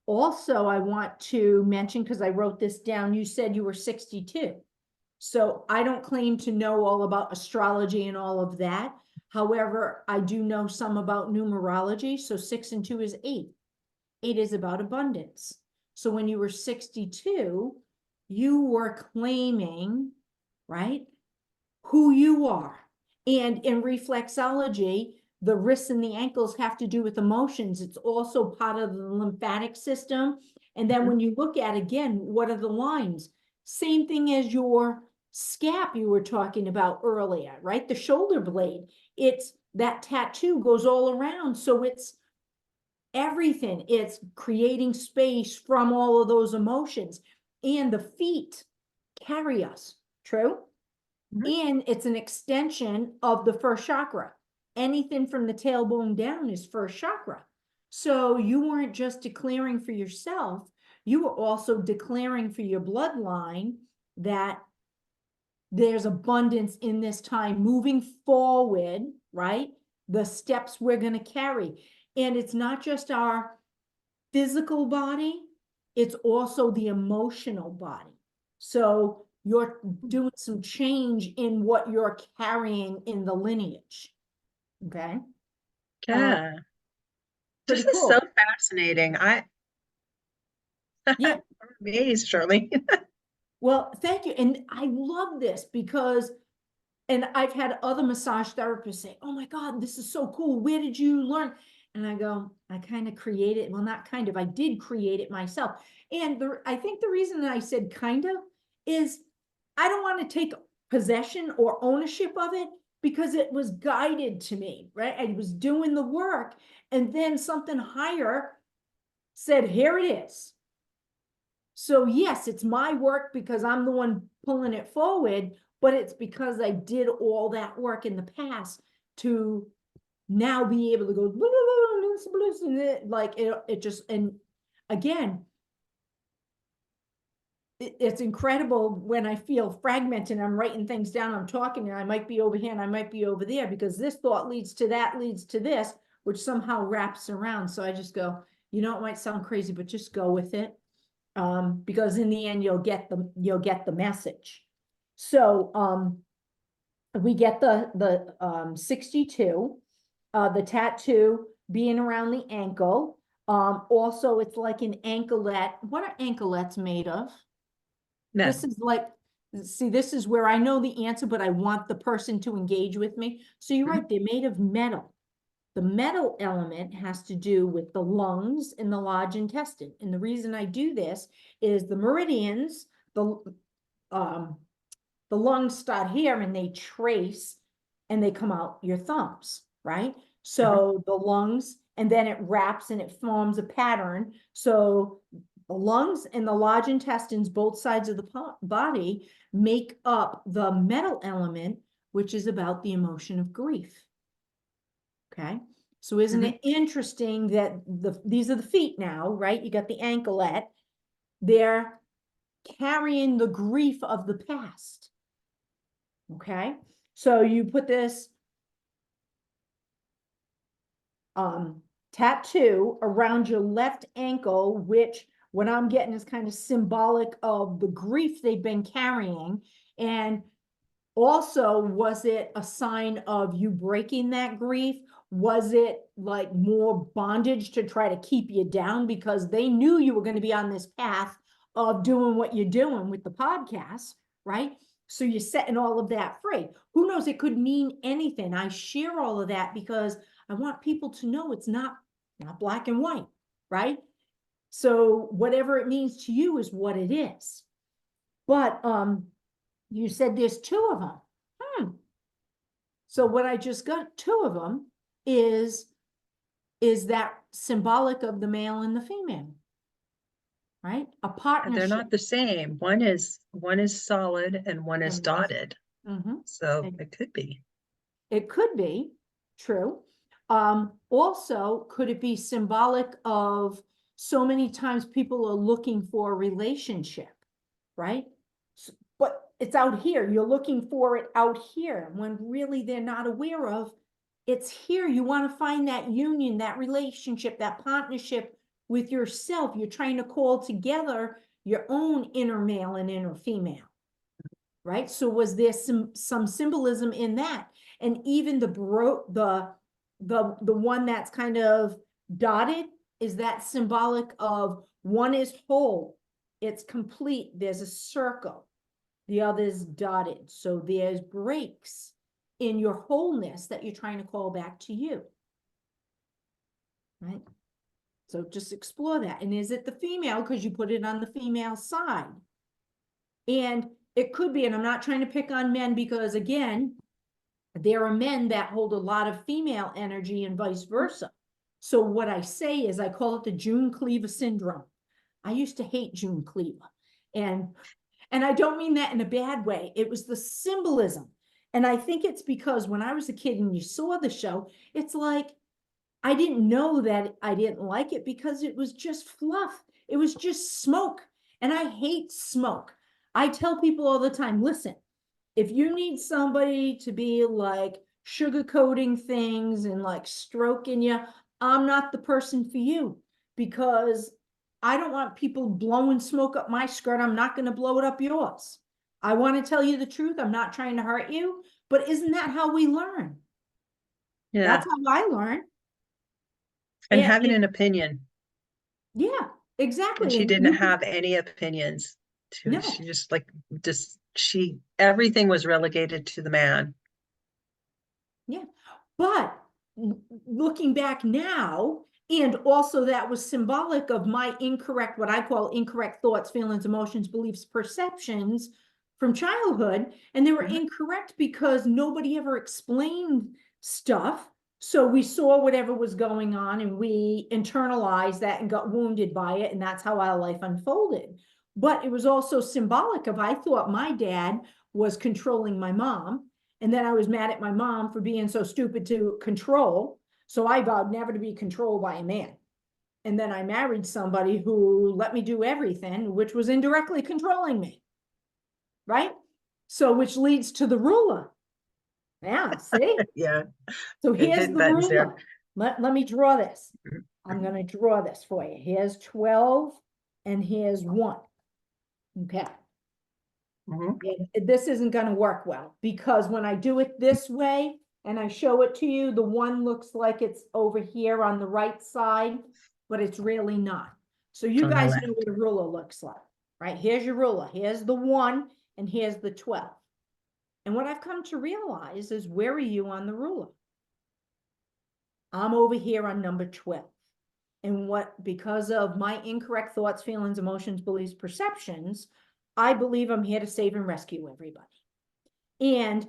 Also, I want to mention, because I wrote this down, you said you were 62. So I don't claim to know all about astrology and all of that. However, I do know some about numerology. So 6 and 2 is 8. 8 is about abundance. So when you were 62, you were claiming, right, who you are. And in reflexology, the wrists and the ankles have to do with emotions. It's also part of the lymphatic system. And then when you look at, again, what are the lines? Same thing as your scap you were talking about earlier, right? The shoulder blade. It's that tattoo goes all around. So it's everything. It's creating space from all of those emotions. And the feet carry us. True? And it's an extension of the first chakra. Anything from the tailbone down is first chakra. So you weren't just declaring for yourself, you were also declaring for your bloodline that there's abundance in this time moving forward, right? The steps we're going to carry. And it's not just our physical body, it's also the emotional body. So you're doing some change in what you're carrying in the lineage. Okay. Yeah. This is so fascinating. Yeah. I'm amazed, Charlene. Well, thank you. And I love this because, and I've had other massage therapists say, oh my God, this is so cool. Where did you learn? And I go, I kind of created, well, not kind of, I did create it myself. And I think the reason that I said kind of is I don't want to take possession or ownership of it because it was guided to me, right? I was doing the work, and then something higher said, here it is. So yes, it's my work because I'm the one pulling it forward, but it's because I did all that work in the past to now be able to go like it just, and again, it's incredible when I feel fragmented, I'm writing things down, I'm talking, and I might be over here and I might be over there because this thought leads to that, leads to this, which somehow wraps around. So I just go, you know, it might sound crazy, but just go with it. Because in the end, you'll get the message. So we get the 62, the tattoo being around the ankle. Also, it's like an anklet. What are anklets made of? This is like, see, this is where I know the answer, but I want the person to engage with me. So you're right, they're made of metal. The metal element has to do with the lungs and the large intestine. And the reason I do this is the meridians, the lungs start here and they trace and they come out your thumbs, right? So the lungs, and then it wraps and it forms a pattern. So the lungs and the large intestines, both sides of the body, make up the metal element, which is about the emotion of grief. Okay, so isn't it interesting that these are the feet now, right? You got the anklet. They're carrying the grief of the past. Okay, so you put this tattoo around your left ankle, which what I'm getting is kind of symbolic of the grief they've been carrying. And also, was it a sign of you breaking that grief? Was it like more bondage to try to keep you down because they knew you were going to be on this path of doing what you're doing with the podcast, right? So you're setting all of that free. Who knows? It could mean anything. I share all of that because I want people to know it's not black and white, right? So whatever it means to you is what it is. But you said there's two of them. So what I just got, two of them is that symbolic of the male and the female, right? A partnership. They're not the same. One is solid and one is dotted. So it could be. It could be true. Also, could it be symbolic of so many times people are looking for a relationship, right? But it's out here. You're looking for it out here when really they're not aware of it's here. You want to find that union, that relationship, that partnership with yourself. You're trying to call together your own inner male and inner female, right? So was there some symbolism in that? And even the one that's kind of dotted, is that symbolic of one is whole, it's complete, there's a circle, the other is dotted. So there's breaks in your wholeness that you're trying to call back to you, right? So just explore that. And is it the female? Because you put it on the female side. And it could be, and I'm not trying to pick on men because again, there are men that hold a lot of female energy and vice versa. So what I say is I call it the June Cleaver syndrome. I used to hate June Cleaver. And I don't mean that in a bad way. It was the symbolism. And I think it's because when I was a kid and you saw the show, it's like, I didn't know that I didn't like it because it was just fluff. It was just smoke. And I hate smoke. I tell people all the time, listen, if you need somebody to be like sugarcoating things and like stroking you, I'm not the person for you because I don't want people blowing smoke up my skirt. I'm not going to blow it up yours. I want to tell you the truth. I'm not trying to hurt you, but isn't that how we learn? Yeah. That's how I learn. And having an opinion. Yeah, exactly. And she didn't have any opinions. No. She just everything was relegated to the man. Yeah. But looking back now, and also that was symbolic of my incorrect, what I call incorrect thoughts, feelings, emotions, beliefs, perceptions from childhood, and they were Mhm. incorrect because nobody ever explained stuff. So we saw whatever was going on and we internalized that and got wounded by it. And that's how our life unfolded. But it was also symbolic of, I thought my dad was controlling my mom. And then I was mad at my mom for being so stupid to control. So I vowed never to be controlled by a man. And then I married somebody who let me do everything, which was indirectly controlling me. Right? So, which leads to the ruler. Yeah, see? Yeah, So good here's hidden the buttons there. ruler. Let me draw this. Mhm. I'm going to draw this for you. Here's 12 and here's 1. Okay. Mhm. And this isn't going to work well because when I do it this way and I show it to you, the 1 looks like it's over here on the right side, but it's really not. So you On the guys left. know what a ruler looks like, right? Here's your ruler. Here's the 1 and here's the 12. And what I've come to realize is, where are you on the ruler? I'm over here on number 12. And because of my incorrect thoughts, feelings, emotions, beliefs, perceptions, I believe I'm here to save and rescue everybody. And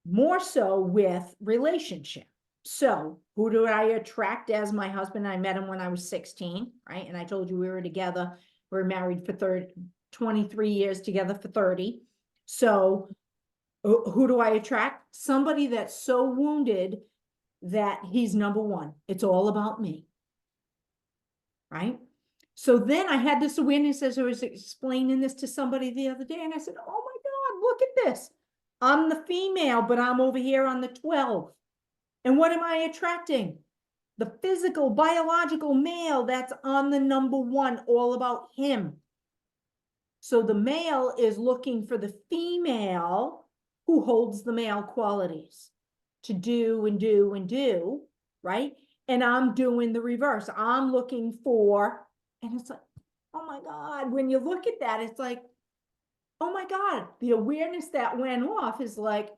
more so with relationship. So who do I attract as my husband? I met him when I was 16, right? And I told you we were together. We were married for 23 years, together for 30. So who do I attract? Somebody that's so wounded that he's number 1. It's all about me. Right? So then I had this awareness as I was explaining this to somebody the other day, and I said, oh my God, look at this. I'm the female, but I'm over here on the 12. And what am I attracting? The physical, biological male that's on the number 1, all about him. So the male is looking for the female who holds the male qualities to do and do and do, right? And I'm doing the reverse. I'm looking for, and it's like, oh my God, when you look at that, it's like, oh my God, the awareness that went off is like,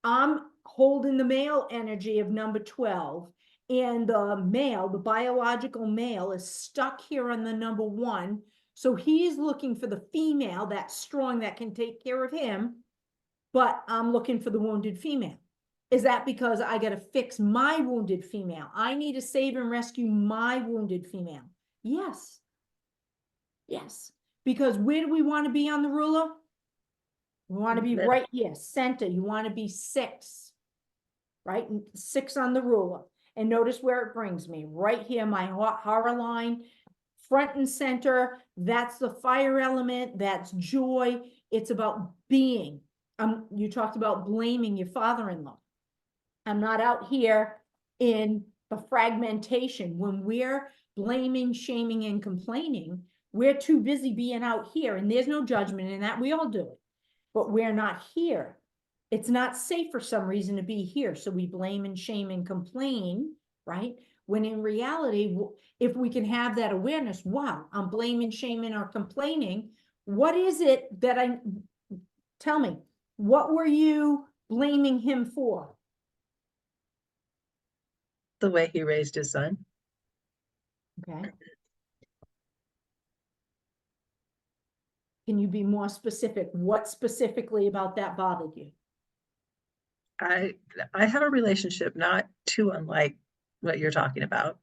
I'm holding the male energy of number 12, and the male, the biological male, is stuck here on the number 1. So he's looking for the female that's strong, that can take care of him, but I'm looking for the wounded female. Is that because I got to fix my wounded female? I need to save and rescue my wounded female. Yes. Yes. Because where do we want to be on the ruler? We want to be Middle. right here, center. You want to be 6, right? 6 on the ruler. And notice where it brings me. Right here, my horror line, front and center. That's the fire element. That's joy. It's about being. You talked about blaming your father-in-law. I'm not out here in the fragmentation. When we're blaming, shaming, and complaining, we're too busy being out here, and there's no judgment in that. We all do it, but we're not here. It's not safe for some reason to be here. So we blame and shame and complain, right? When in reality, if we can have that awareness, wow, I'm blaming, shaming, or complaining. What is it that tell me, what were you blaming him for? The way he raised his son. Okay. Can you be more specific? What specifically about that bothered you? I have a relationship not too unlike what you're talking about.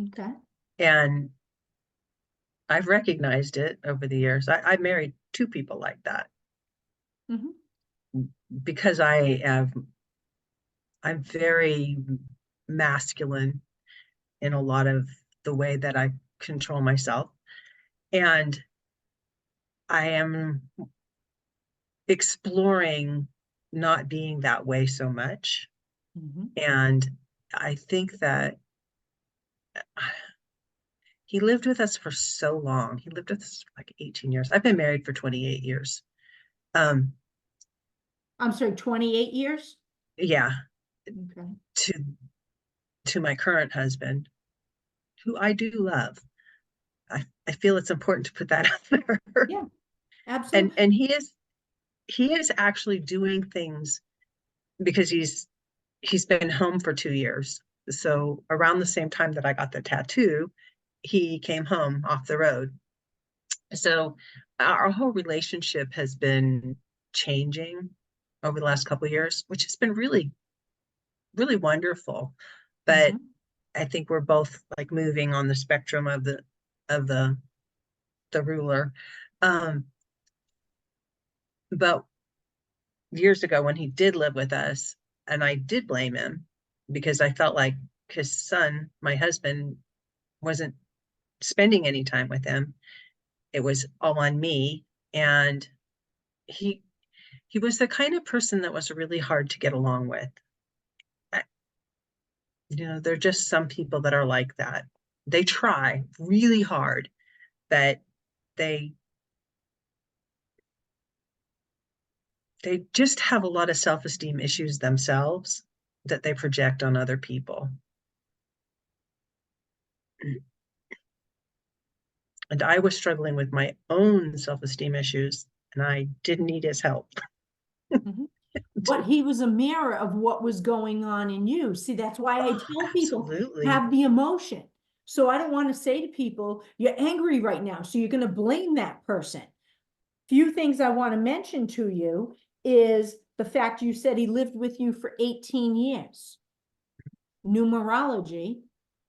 Okay. And I've recognized it over the years. I married 2 people like that. Mm-hmm. Because I'm very masculine in a lot of the way that I control myself. And I am exploring not being that way so much. Mm-hmm. And I think that he lived with us for so long. He lived with us for like 18 years. I've been married for 28 years. I'm sorry, 28 years? Yeah, Okay. to my current husband, who I do love. I feel it's important to put that out there. Yeah, And absolutely. he is actually doing things because he's been home for 2 years. So around the same time that I got the tattoo, he came home off the road. So our whole relationship has been changing over the last couple of years, which has been really, really wonderful. But Mhm. I think we're both like moving on the spectrum of the ruler. Um, but years ago when he did live with us, and I did blame him because I felt like his son, my husband, wasn't spending any time with him. It was all on me. And he he was the kind of person that was really hard to get along with. There are just some people that are like that. They try really hard, but they they just have a lot of self-esteem issues themselves that they project on other people. And I was struggling with my own self-esteem issues, and I didn't need his help. Mhm. But he was a mirror of what was going on in you. See, that's why I Oh, tell people, absolutely. have the emotion. So I don't want to say to people, you're angry right now, so you're going to blame that person. Few things I want to mention to you is the fact you said he lived with you for 18 years. Numerology,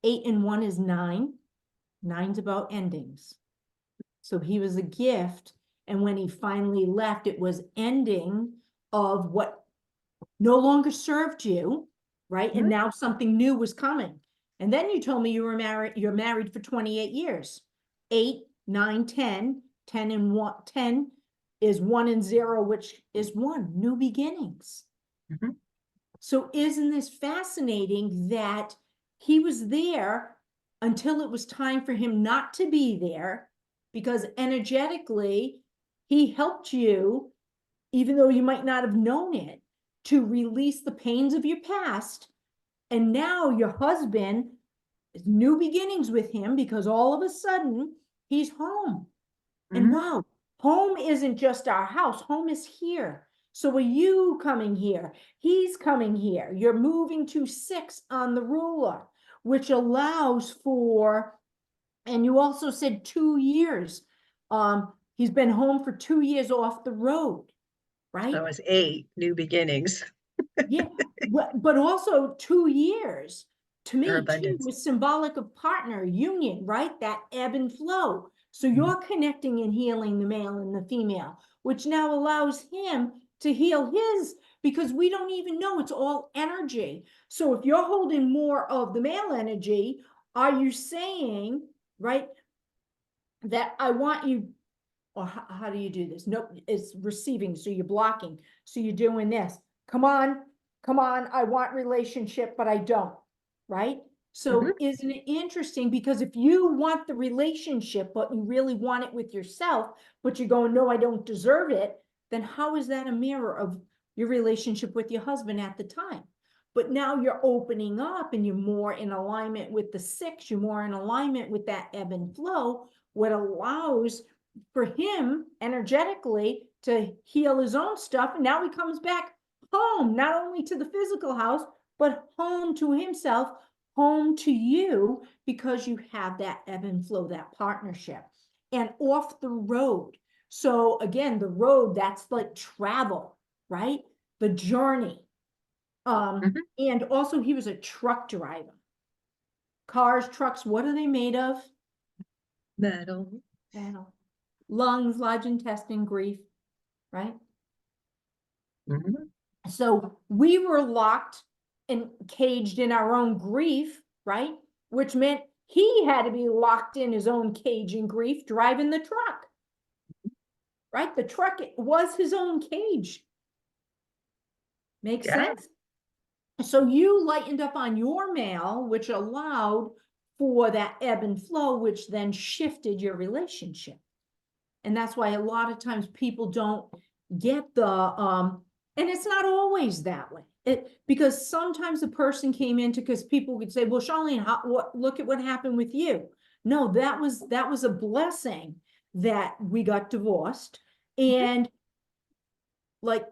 8 and 1 is 9. 9's about endings. So he was a gift. And when he finally left, it was ending of what no longer served you, right? And Mhm. now something new was coming. And then you told me you're married for 28 years. 8, 9, 10, 10 and 1, 10 is 1 and 0, which is 1, new beginnings. Mhm. So isn't this fascinating that he was there until it was time for him not to be there, because energetically he helped you, even though you might not have known it, to release the pains of your past. And now your husband, new beginnings with him, because all of a sudden he's home. And Mhm. wow, home isn't just our house, home is here. So are you coming here? He's coming here. You're moving to 6 on the ruler, which allows for, and you also said 2 years. He's been home for 2 years off the road, right? That was 8 new beginnings Yeah, but also 2 years to or me too abundance. was symbolic of partner union, right? That ebb and flow. So Mhm. you're connecting and healing the male and the female, which now allows him to heal his, because we don't even know, it's all energy. So if you're holding more of the male energy, are you saying, right, that I want you, or how do you do this? Nope, it's receiving, so you're blocking. So you're doing this. Come on, I want relationship, but I don't, right? Mhm. So isn't it interesting? Because if you want the relationship, but you really want it with yourself, but you're going, no, I don't deserve it, then how is that a mirror of your relationship with your husband at the time? But now you're opening up and you're more in alignment with the 6, you're more in alignment with that ebb and flow, what allows for him energetically to heal his own stuff. And now he comes back home, not only to the physical house, but home to himself, home to you, because you have that ebb and flow, that partnership, and off the road. So again, the road, that's like travel, right? The journey. Mhm. And also he was a truck driver. Cars, trucks, what are they made of? Metal. Metal. Lungs, large intestine, grief, right? Mhm. So we were locked and caged in our own grief, right? Which meant he had to be locked in his own cage in grief, driving the truck, right? The truck was his own cage. Makes Yeah. sense? So you lightened up on your male, which allowed for that ebb and flow, which then shifted your relationship. And that's why a lot of times people don't get the and it's not always that way. Because sometimes the person came into, because people would say, well, Charlene, look at what happened with you. No, that was a blessing that we got divorced. Mhm. And like,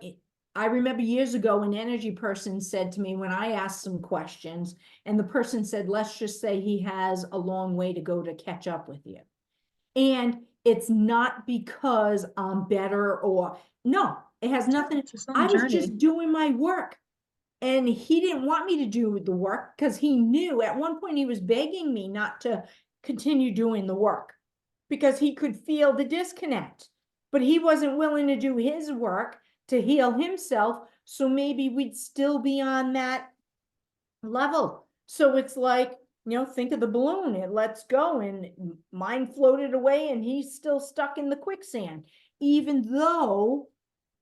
I remember years ago an energy person said to me when I asked some questions, and the person said, let's just say he has a long way to go to catch up with you. And It's not because I'm better or no, it has nothing. It's just on I a was journey. just doing my work. And he didn't want me to do the work because he knew at one point he was begging me not to continue doing the work because he could feel the disconnect. But he wasn't willing to do his work to heal himself. So maybe we'd still be on that level. So it's like, think of the balloon, it lets go and mine floated away and he's still stuck in the quicksand, even though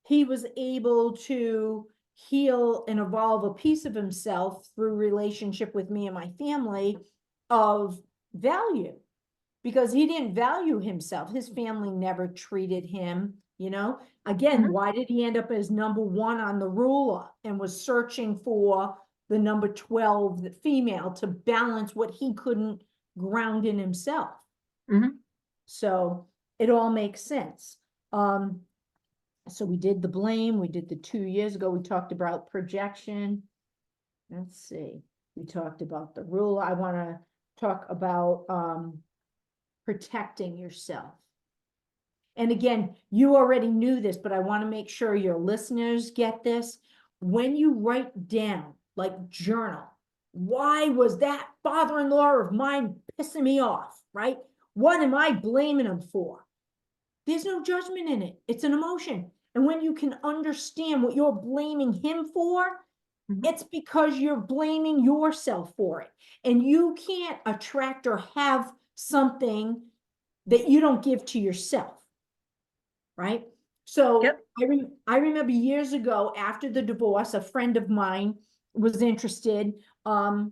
he was able to heal and evolve a piece of himself through relationship with me and my family of value, because he didn't value himself. His family never treated him, again, why did he end up as number 1 on the ruler and was searching for the number 12, the female, to balance what he couldn't ground in himself? So it all makes sense. So we did the blame, we did the 2 years ago, we talked about projection. Let's see, we talked about the rule. I want to talk about protecting yourself. And again, you already knew this, but I want to make sure your listeners get this. When you write down, like journal, why was that father-in-law of mine pissing me off, right? What am I blaming him for? There's no judgment in it. It's an emotion. And when you can understand what you're blaming him for, it's because you're blaming yourself for it. And you can't attract or have something that you don't give to yourself, right? So Yep. I remember years ago after the divorce, a friend of mine was interested, and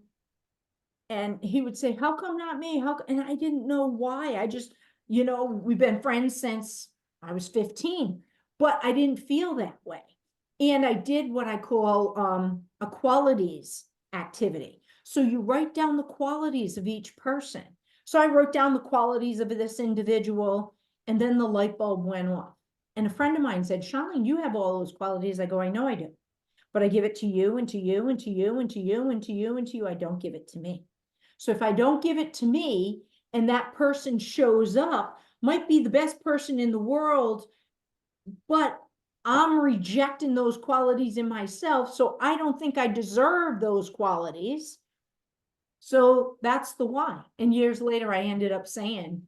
he would say, how come not me? And I didn't know why. I just, we've been friends since I was 15, but I didn't feel that way. And I did what I call a qualities activity. So you write down the qualities of each person. So I wrote down the qualities of this individual, and then the light bulb went off. And a friend of mine said, Charlene, you have all those qualities. I go, I know I do. But I give it to you and to you and to you and to you and to you and to you. I don't give it to me. So if I don't give it to me and that person shows up, might be the best person in the world, but I'm rejecting those qualities in myself. So I don't think I deserve those qualities. So that's the why. And years later, I ended up saying,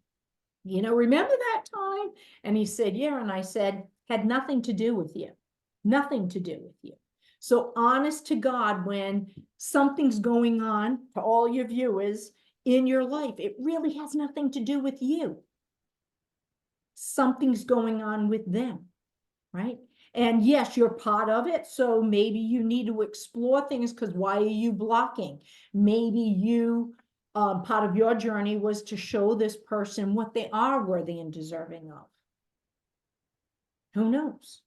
remember that time? And he said, yeah. And I said, had nothing to do with you. Nothing to do with you. So honest to God, when something's going on, to all your viewers in your life, it really has nothing to do with you. Something's going on with them, right? And yes, you're part of it. So maybe you need to explore things, because why are you blocking? Maybe you, part of your journey was to show this person what they are worthy and deserving of. Who knows?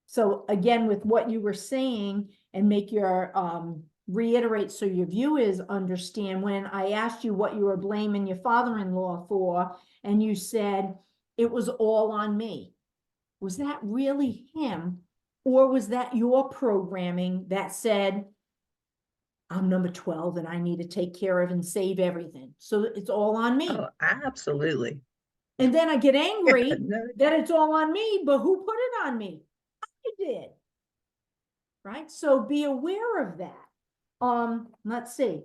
So again, with what you were saying, and make your, reiterate so your viewers understand, when I asked you what you were blaming your father-in-law for, and you said, it was all on me. Was that really him? Or was that your programming that said, I'm number 12 and I need to take care of and save everything? So it's all on me. Oh, absolutely. And then I get angry No. that it's all on me, but who put it on me? I did. Right? So be aware of that. Let's see.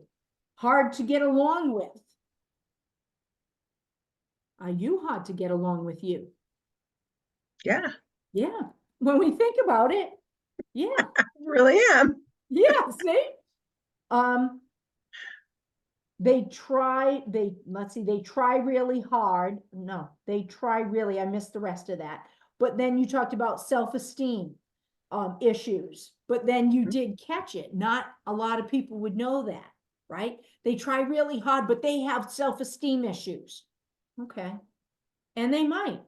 Hard to get along with. Are you hard to get along with you? Yeah, Yeah. When we think about it, yeah. I really am. Yeah, see? They try really hard. No, they try really, I missed the rest of that. But then you talked about self-esteem issues, but then you did catch it. Not a lot of people would know that, right? They try really hard, but they have self-esteem issues. Okay. And they might.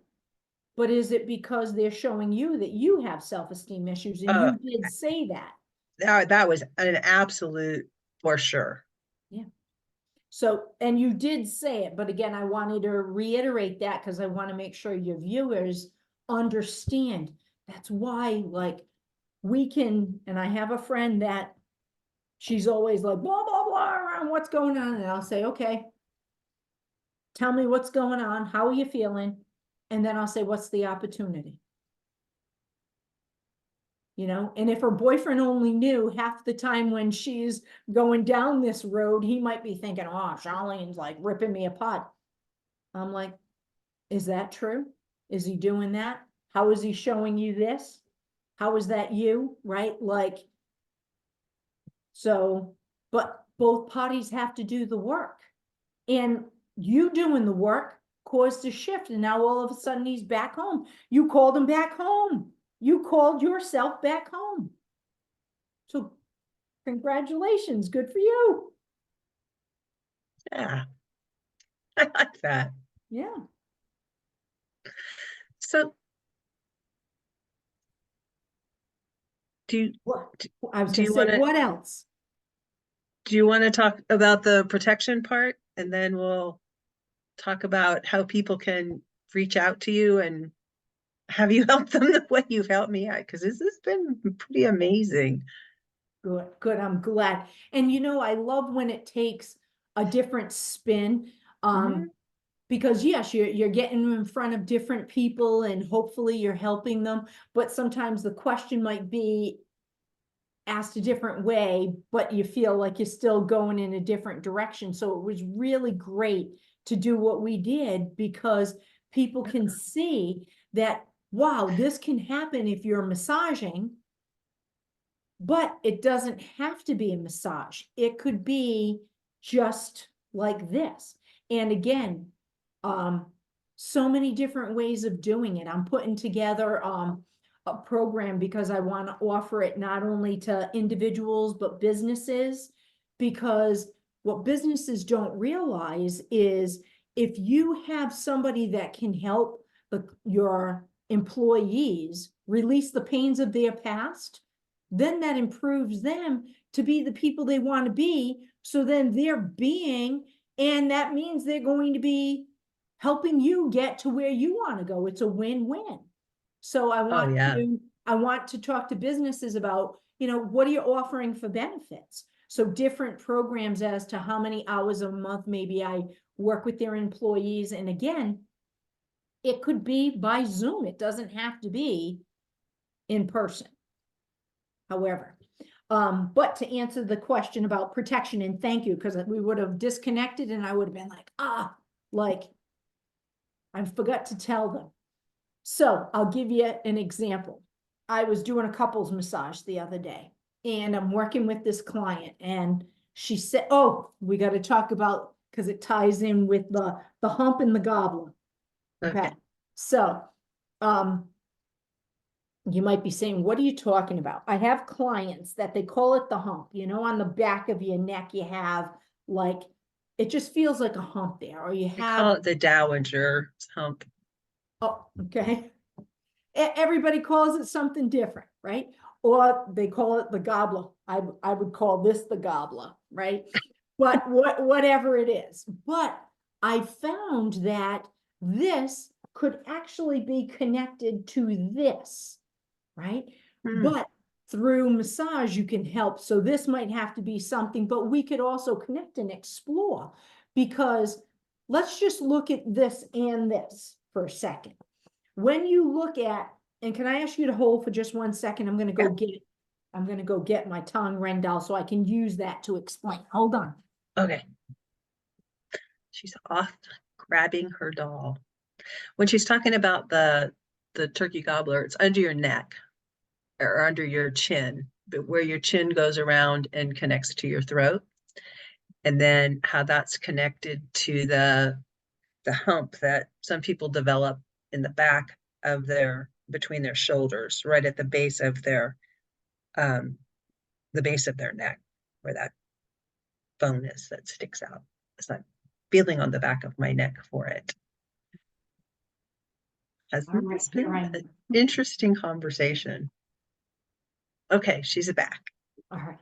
But is it because they're showing you that you have self-esteem issues? And you did say that. That was an absolute for sure. Yeah. So, and you did say it, but again, I wanted to reiterate that because I want to make sure your viewers understand. That's why, like, we can, and I have a friend that she's always like, blah, blah, blah, around what's going on. And I'll say, okay, tell me what's going on, how are you feeling? And then I'll say, what's the opportunity? You know, and if her boyfriend only knew half the time when she's going down this road, he might be thinking, oh, Charlene's like ripping me apart. I'm like, is that true? Is he doing that? How is he showing you this? How is that you? Right? Like, so, but both parties have to do the work. And you doing the work caused a shift. And now all of a sudden he's back home. You called him back home. You called yourself back home. So congratulations. Good for you. Yeah. I like that. Yeah. So What? I was do going you to say, want to what else? do you want to talk about the protection part, and then we'll talk about how people can reach out to you and have you help them the way you've helped me out? Because this has been pretty amazing. Good, good. I'm glad. And you know, I love when it takes a different spin. Mhm. Because yes, you're getting in front of different people and hopefully you're helping them, but sometimes the question might be asked a different way, but you feel like you're still going in a different direction. So it was really great to do what we did because people can see that, wow, this can happen if you're massaging, but it doesn't have to be a massage. It could be just like this. And again, so many different ways of doing it. I'm putting together a program because I want to offer it not only to individuals, but businesses, because what businesses don't realize is if you have somebody that can help your employees release the pains of their past, then that improves them to be the people they want to be. So then they're being, and that means they're going to be helping you get to where you want to go. It's a win-win. So I Oh, yeah. want to talk to businesses about, you know, what are you offering for benefits? So different programs as to how many hours a month maybe I work with their employees. And again, it could be by Zoom. It doesn't have to be in person. However, but to answer the question about protection, and thank you, because we would have disconnected and I would have been like, like I forgot to tell them. So I'll give you an example. I was doing a couples massage the other day and I'm working with this client and she said, oh, we got to talk about, because it ties in with the hump and the gobbler. Okay. So, you might be saying, what are you talking about? I have clients that they call it the hump, you know, on the back of your neck, you have like, it just feels like a hump there, or you I call have, it the Dowager hump. oh, okay. Everybody calls it something different, right? Or they call it the gobbler. I would call this the gobbler, right? But whatever it is. But I found that this could actually be connected to this, right? But through massage, you can help. So this might have to be something, but we could also connect and explore, because let's just look at this and this for a second. When you look at, and can I ask you to hold for just 1 second? I'm going to go get my tongue Rendell so I can use that to explain. Hold on. Okay. She's off grabbing her doll. When she's talking about the turkey gobbler, it's under your neck or under your chin, but where your chin goes around and connects to your throat. And then how that's connected to the hump that some people develop in the back of between their shoulders, right at the base of their neck, where that bone is that sticks out. It's not feeling on the back of my neck for it. Hasn't this been an interesting conversation? Okay, she's back. All right.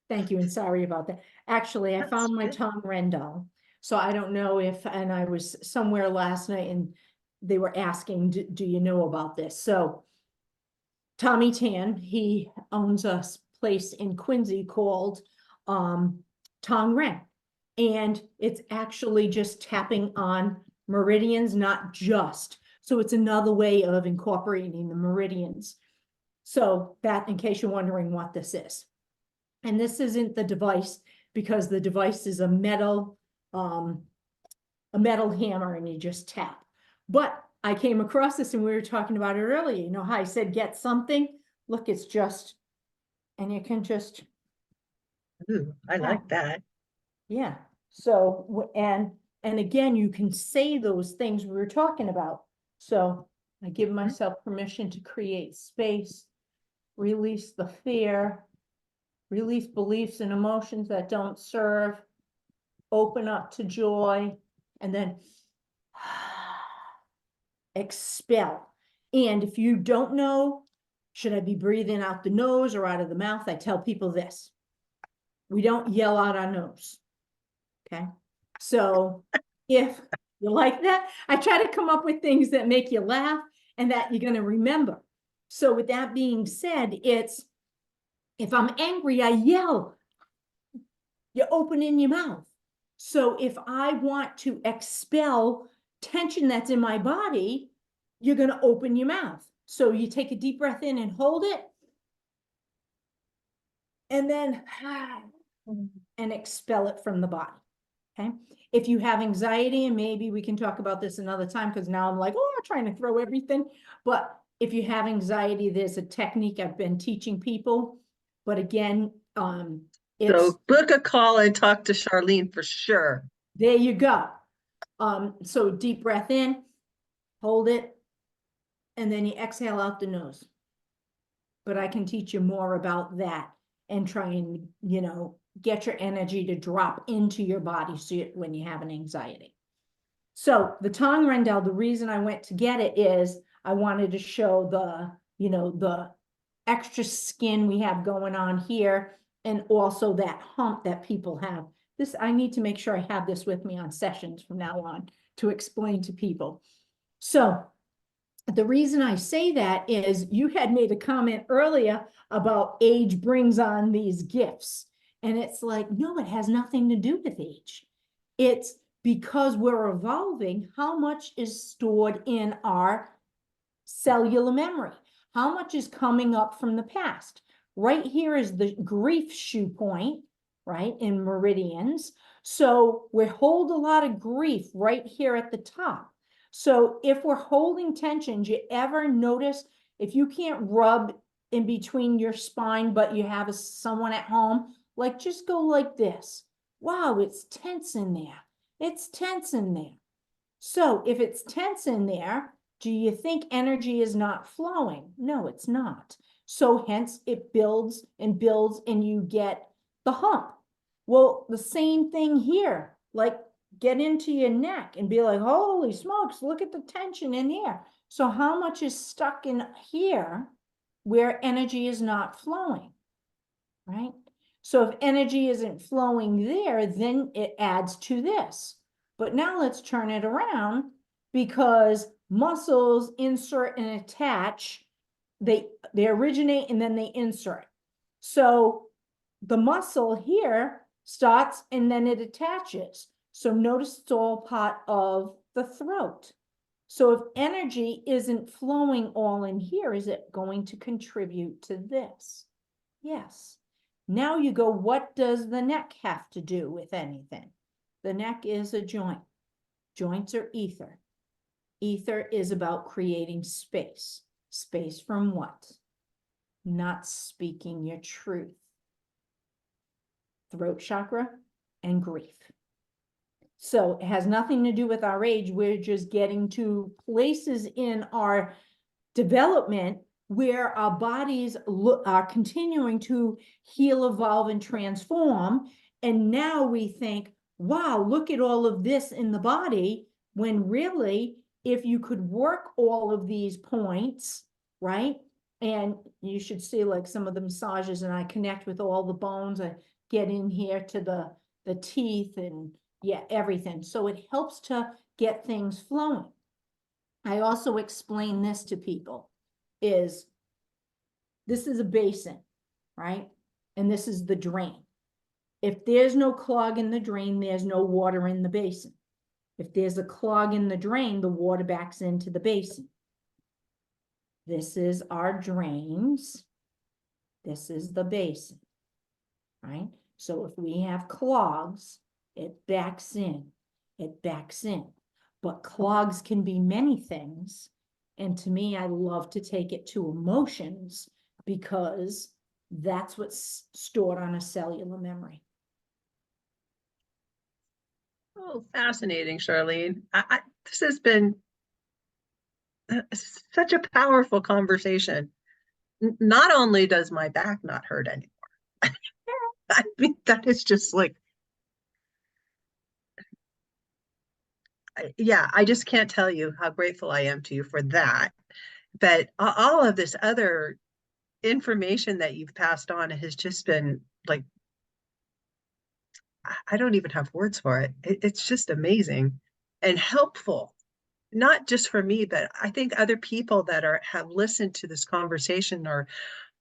Thank you, and sorry about that. Actually, I found my tongue Rendell. So I don't know if, and I was somewhere last night and they were asking, do you know about this? So Tommy Tan, he owns a place in Quincy called Tong Ren. And it's actually just tapping on meridians, not just. So it's another way of incorporating the meridians. So that, in case you're wondering what this is. And this isn't the device, because the device is a metal hammer and you just tap. But I came across this and we were talking about it earlier. You know how I said, get something? Look, it's just, and you can just. Ooh, I like that. Yeah. So, and again, you can say those things we were talking about. So I give myself permission to create space, release the fear, release beliefs and emotions that don't serve, open up to joy, and then expel. And if you don't know, should I be breathing out the nose or out of the mouth? I tell people this: we don't yell out our nose. Okay. So if you like that, I try to come up with things that make you laugh and that you're going to remember. So with that being said, it's, if I'm angry, I yell. You open in your mouth. So if I want to expel tension that's in my body, you're going to open your mouth. So you take a deep breath in and hold it. And then and expel it from the body. Okay. If you have anxiety, and maybe we can talk about this another time, because now I'm like, oh, I'm trying to throw everything. But if you have anxiety, there's a technique I've been teaching people. But again, So book a call and talk to Charlene for sure. There you go. So deep breath in, hold it, and then you exhale out the nose. But I can teach you more about that and try and, you know, get your energy to drop into your body when you have an anxiety. So the tongue rendell, the reason I went to get it is I wanted to show the, you know, the extra skin we have going on here, and also that hump that people have. This, I need to make sure I have this with me on sessions from now on to explain to people. So the reason I say that is you had made a comment earlier about age brings on these gifts. And it's like, no, it has nothing to do with age. It's because we're evolving, how much is stored in our cellular memory? How much is coming up from the past? Right here is the grief shoe point, right, in meridians. So we hold a lot of grief right here at the top. So if we're holding tension, do you ever notice if you can't rub in between your spine, but you have someone at home, like just go like this. Wow, it's tense in there. It's tense in there. So if it's tense in there, do you think energy is not flowing? No, it's not. So hence it builds and builds and you get the hump. Well, the same thing here, like get into your neck and be like, holy smokes, look at the tension in here. So how much is stuck in here where energy is not flowing, right? So if energy isn't flowing there, then it adds to this. But now let's turn it around, because muscles insert and attach, they originate and then they insert. So the muscle here starts and then it attaches. So notice it's all part of the throat. So if energy isn't flowing all in here, is it going to contribute to this? Yes. Now you go, what does the neck have to do with anything? The neck is a joint. Joints are ether. Ether is about creating space. Space from what? Not speaking your truth. Throat chakra and grief. So it has nothing to do with our age. We're just getting to places in our development where our bodies are continuing to heal, evolve, and transform. And now we think, wow, look at all of this in the body, when really, if you could work all of these points, right? And you should see like some of the massages, and I connect with all the bones. I get in here to the teeth and yeah, everything. So it helps to get things flowing. I also explain this to people, is this is a basin, right? And this is the drain. If there's no clog in the drain, there's no water in the basin. If there's a clog in the drain, the water backs into the basin. This is our drains. This is the basin, right? So if we have clogs, it backs in, it backs in. But clogs can be many things. And to me, I love to take it to emotions because that's what's stored on a cellular memory. Oh, fascinating, Charlene. This has been such a powerful conversation. Not only does my back not hurt anymore, I mean, that is just like, yeah, I just can't tell you how grateful I am to you for that. But all of this other information that you've passed on has just been like, I don't even have words for it. It's just amazing and helpful, not just for me, but I think other people that have listened to this conversation are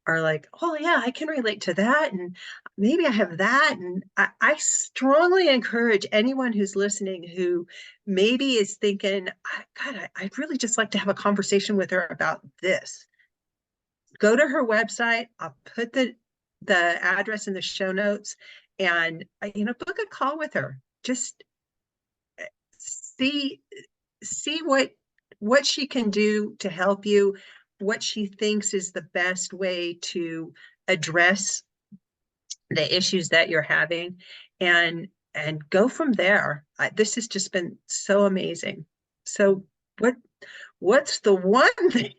like, oh yeah, I can relate to that, and maybe I have that. And I strongly encourage anyone who's listening who maybe is thinking, God, I'd really just like to have a conversation with her about this. Go to her website. I'll put the address in the show notes, and book a call with her. Just see what she can do to help you, what she thinks is the best way to address the issues that you're having, and go from there. This has just been so amazing. So what's the one thing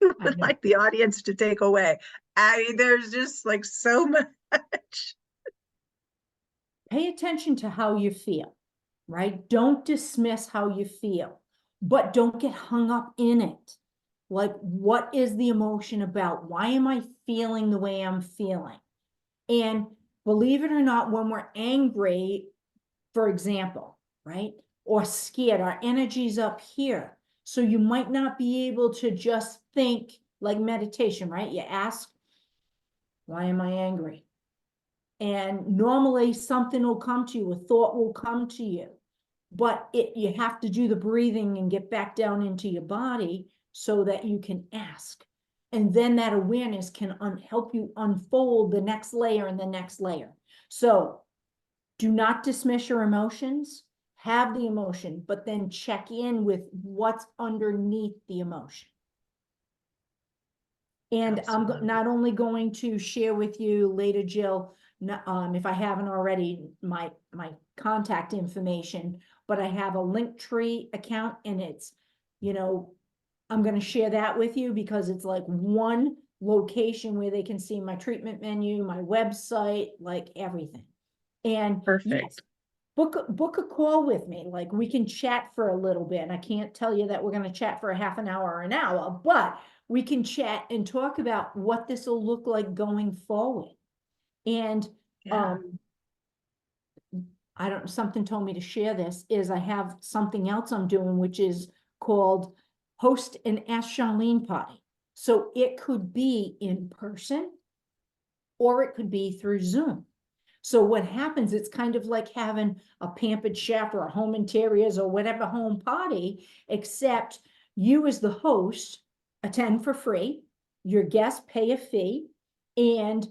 you would like the audience to take away? I mean, there's just like so much. Pay attention to how you feel, right? Don't dismiss how you feel, but don't get hung up in it. Like, what is the emotion about? Why am I feeling the way I'm feeling? And believe it or not, when we're angry, for example, right? Or scared, our energy's up here. So you might not be able to just think like meditation, right? You ask, why am I angry? And normally something will come to you, a thought will come to you, but you have to do the breathing and get back down into your body so that you can ask. And then that awareness can help you unfold the next layer and the next layer. So do not dismiss your emotions, have the emotion, but then check in with what's underneath the emotion. And absolutely. I'm not only going to share with you later, Jill, if I haven't already, my contact information, but I have a Linktree account, and it's, I'm going to share that with you because it's like one location where they can see my treatment menu, my website, like everything. And perfect. Yes, book a call with me. Like, we can chat for a little bit. I can't tell you that we're going to chat for a half an hour or an hour, but we can chat and talk about what this will look like going forward. And something told me to share this, is I have something else I'm doing, which is called Host an Ask Charlene Party. So it could be in person or it could be through Zoom. So what happens, it's kind of like having a pampered chef or a home interiors or whatever home party, except you as the host attend for free, your guests pay a fee, and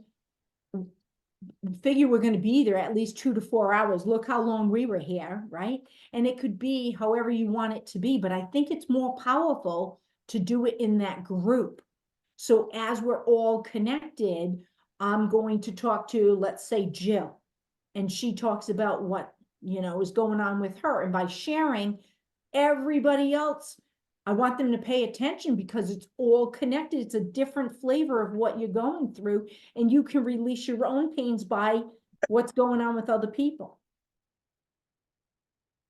figure we're going to be there at least 2 to 4 hours. Look how long we were here, right? And it could be however you want it to be, but I think it's more powerful to do it in that group. So as we're all connected, I'm going to talk to, let's say, Jill, and she talks about what, is going on with her. And by sharing, everybody else, I want them to pay attention because it's all connected. It's a different flavor of what you're going through, and you can release your own pains by what's going on with other people.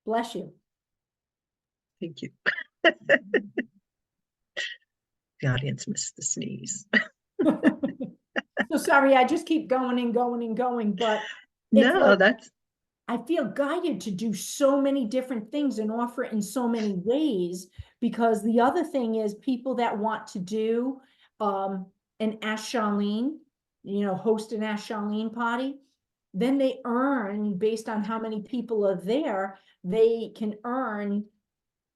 Bless you. Thank you. The audience missed the sneeze. So sorry, I just keep going and going and going, but no, like, I feel guided to do so many different things and offer it in so many ways, because the other thing is people that want to do an Ask Charlene, host an Ask Charlene party, then they earn, based on how many people are there, they can earn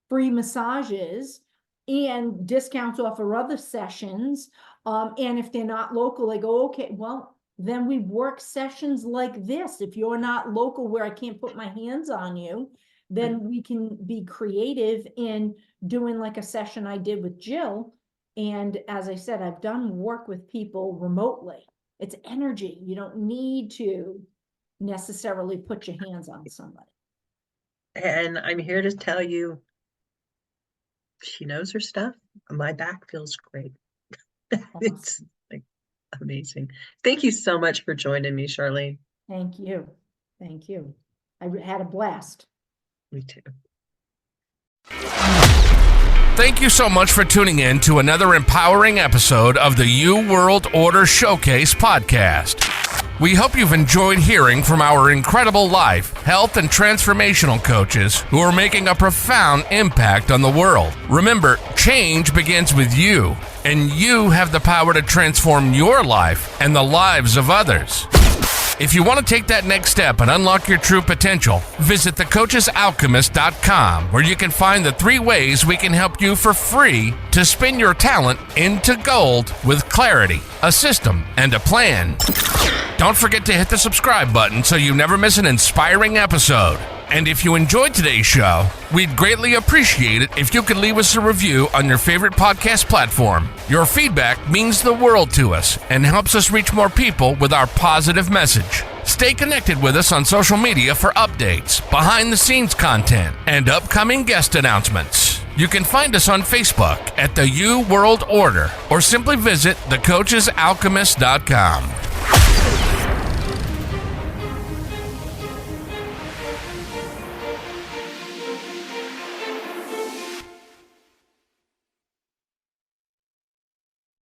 free massages and discounts off of other sessions. And if they're not local, they go, okay, well, then we work sessions like this. If you're not local where I can't put my hands on you, then we can be creative in doing like a session I did with Jill. And as I said, I've done work with people remotely. It's energy. You don't need to necessarily put your hands on somebody. And I'm here to tell you, she knows her stuff. My back feels great. It's like amazing. Thank you so much for joining me, Charlene. Thank you. Thank you. I had a blast. Me too. Thank you so much for tuning in to another empowering episode of the You World Order Showcase podcast. We hope you've enjoyed hearing from our incredible life, health, and transformational coaches who are making a profound impact on the world. Remember, change begins with you, and you have the power to transform your life and the lives of others. If you want to take that next step and unlock your true potential, visit thecoachesalchemist.com, where you can find the 3 ways we can help you for free to spin your talent into gold with clarity, a system, and a plan. Don't forget to hit the subscribe button so you never miss an inspiring episode. And if you enjoyed today's show, we'd greatly appreciate it if you could leave us a review on your favorite podcast platform. Your feedback means the world to us and helps us reach more people with our positive message. Stay connected with us on social media for updates, behind-the-scenes content, and upcoming guest announcements. You can find us on Facebook at the You World Order or simply visit thecoachesalchemist.com.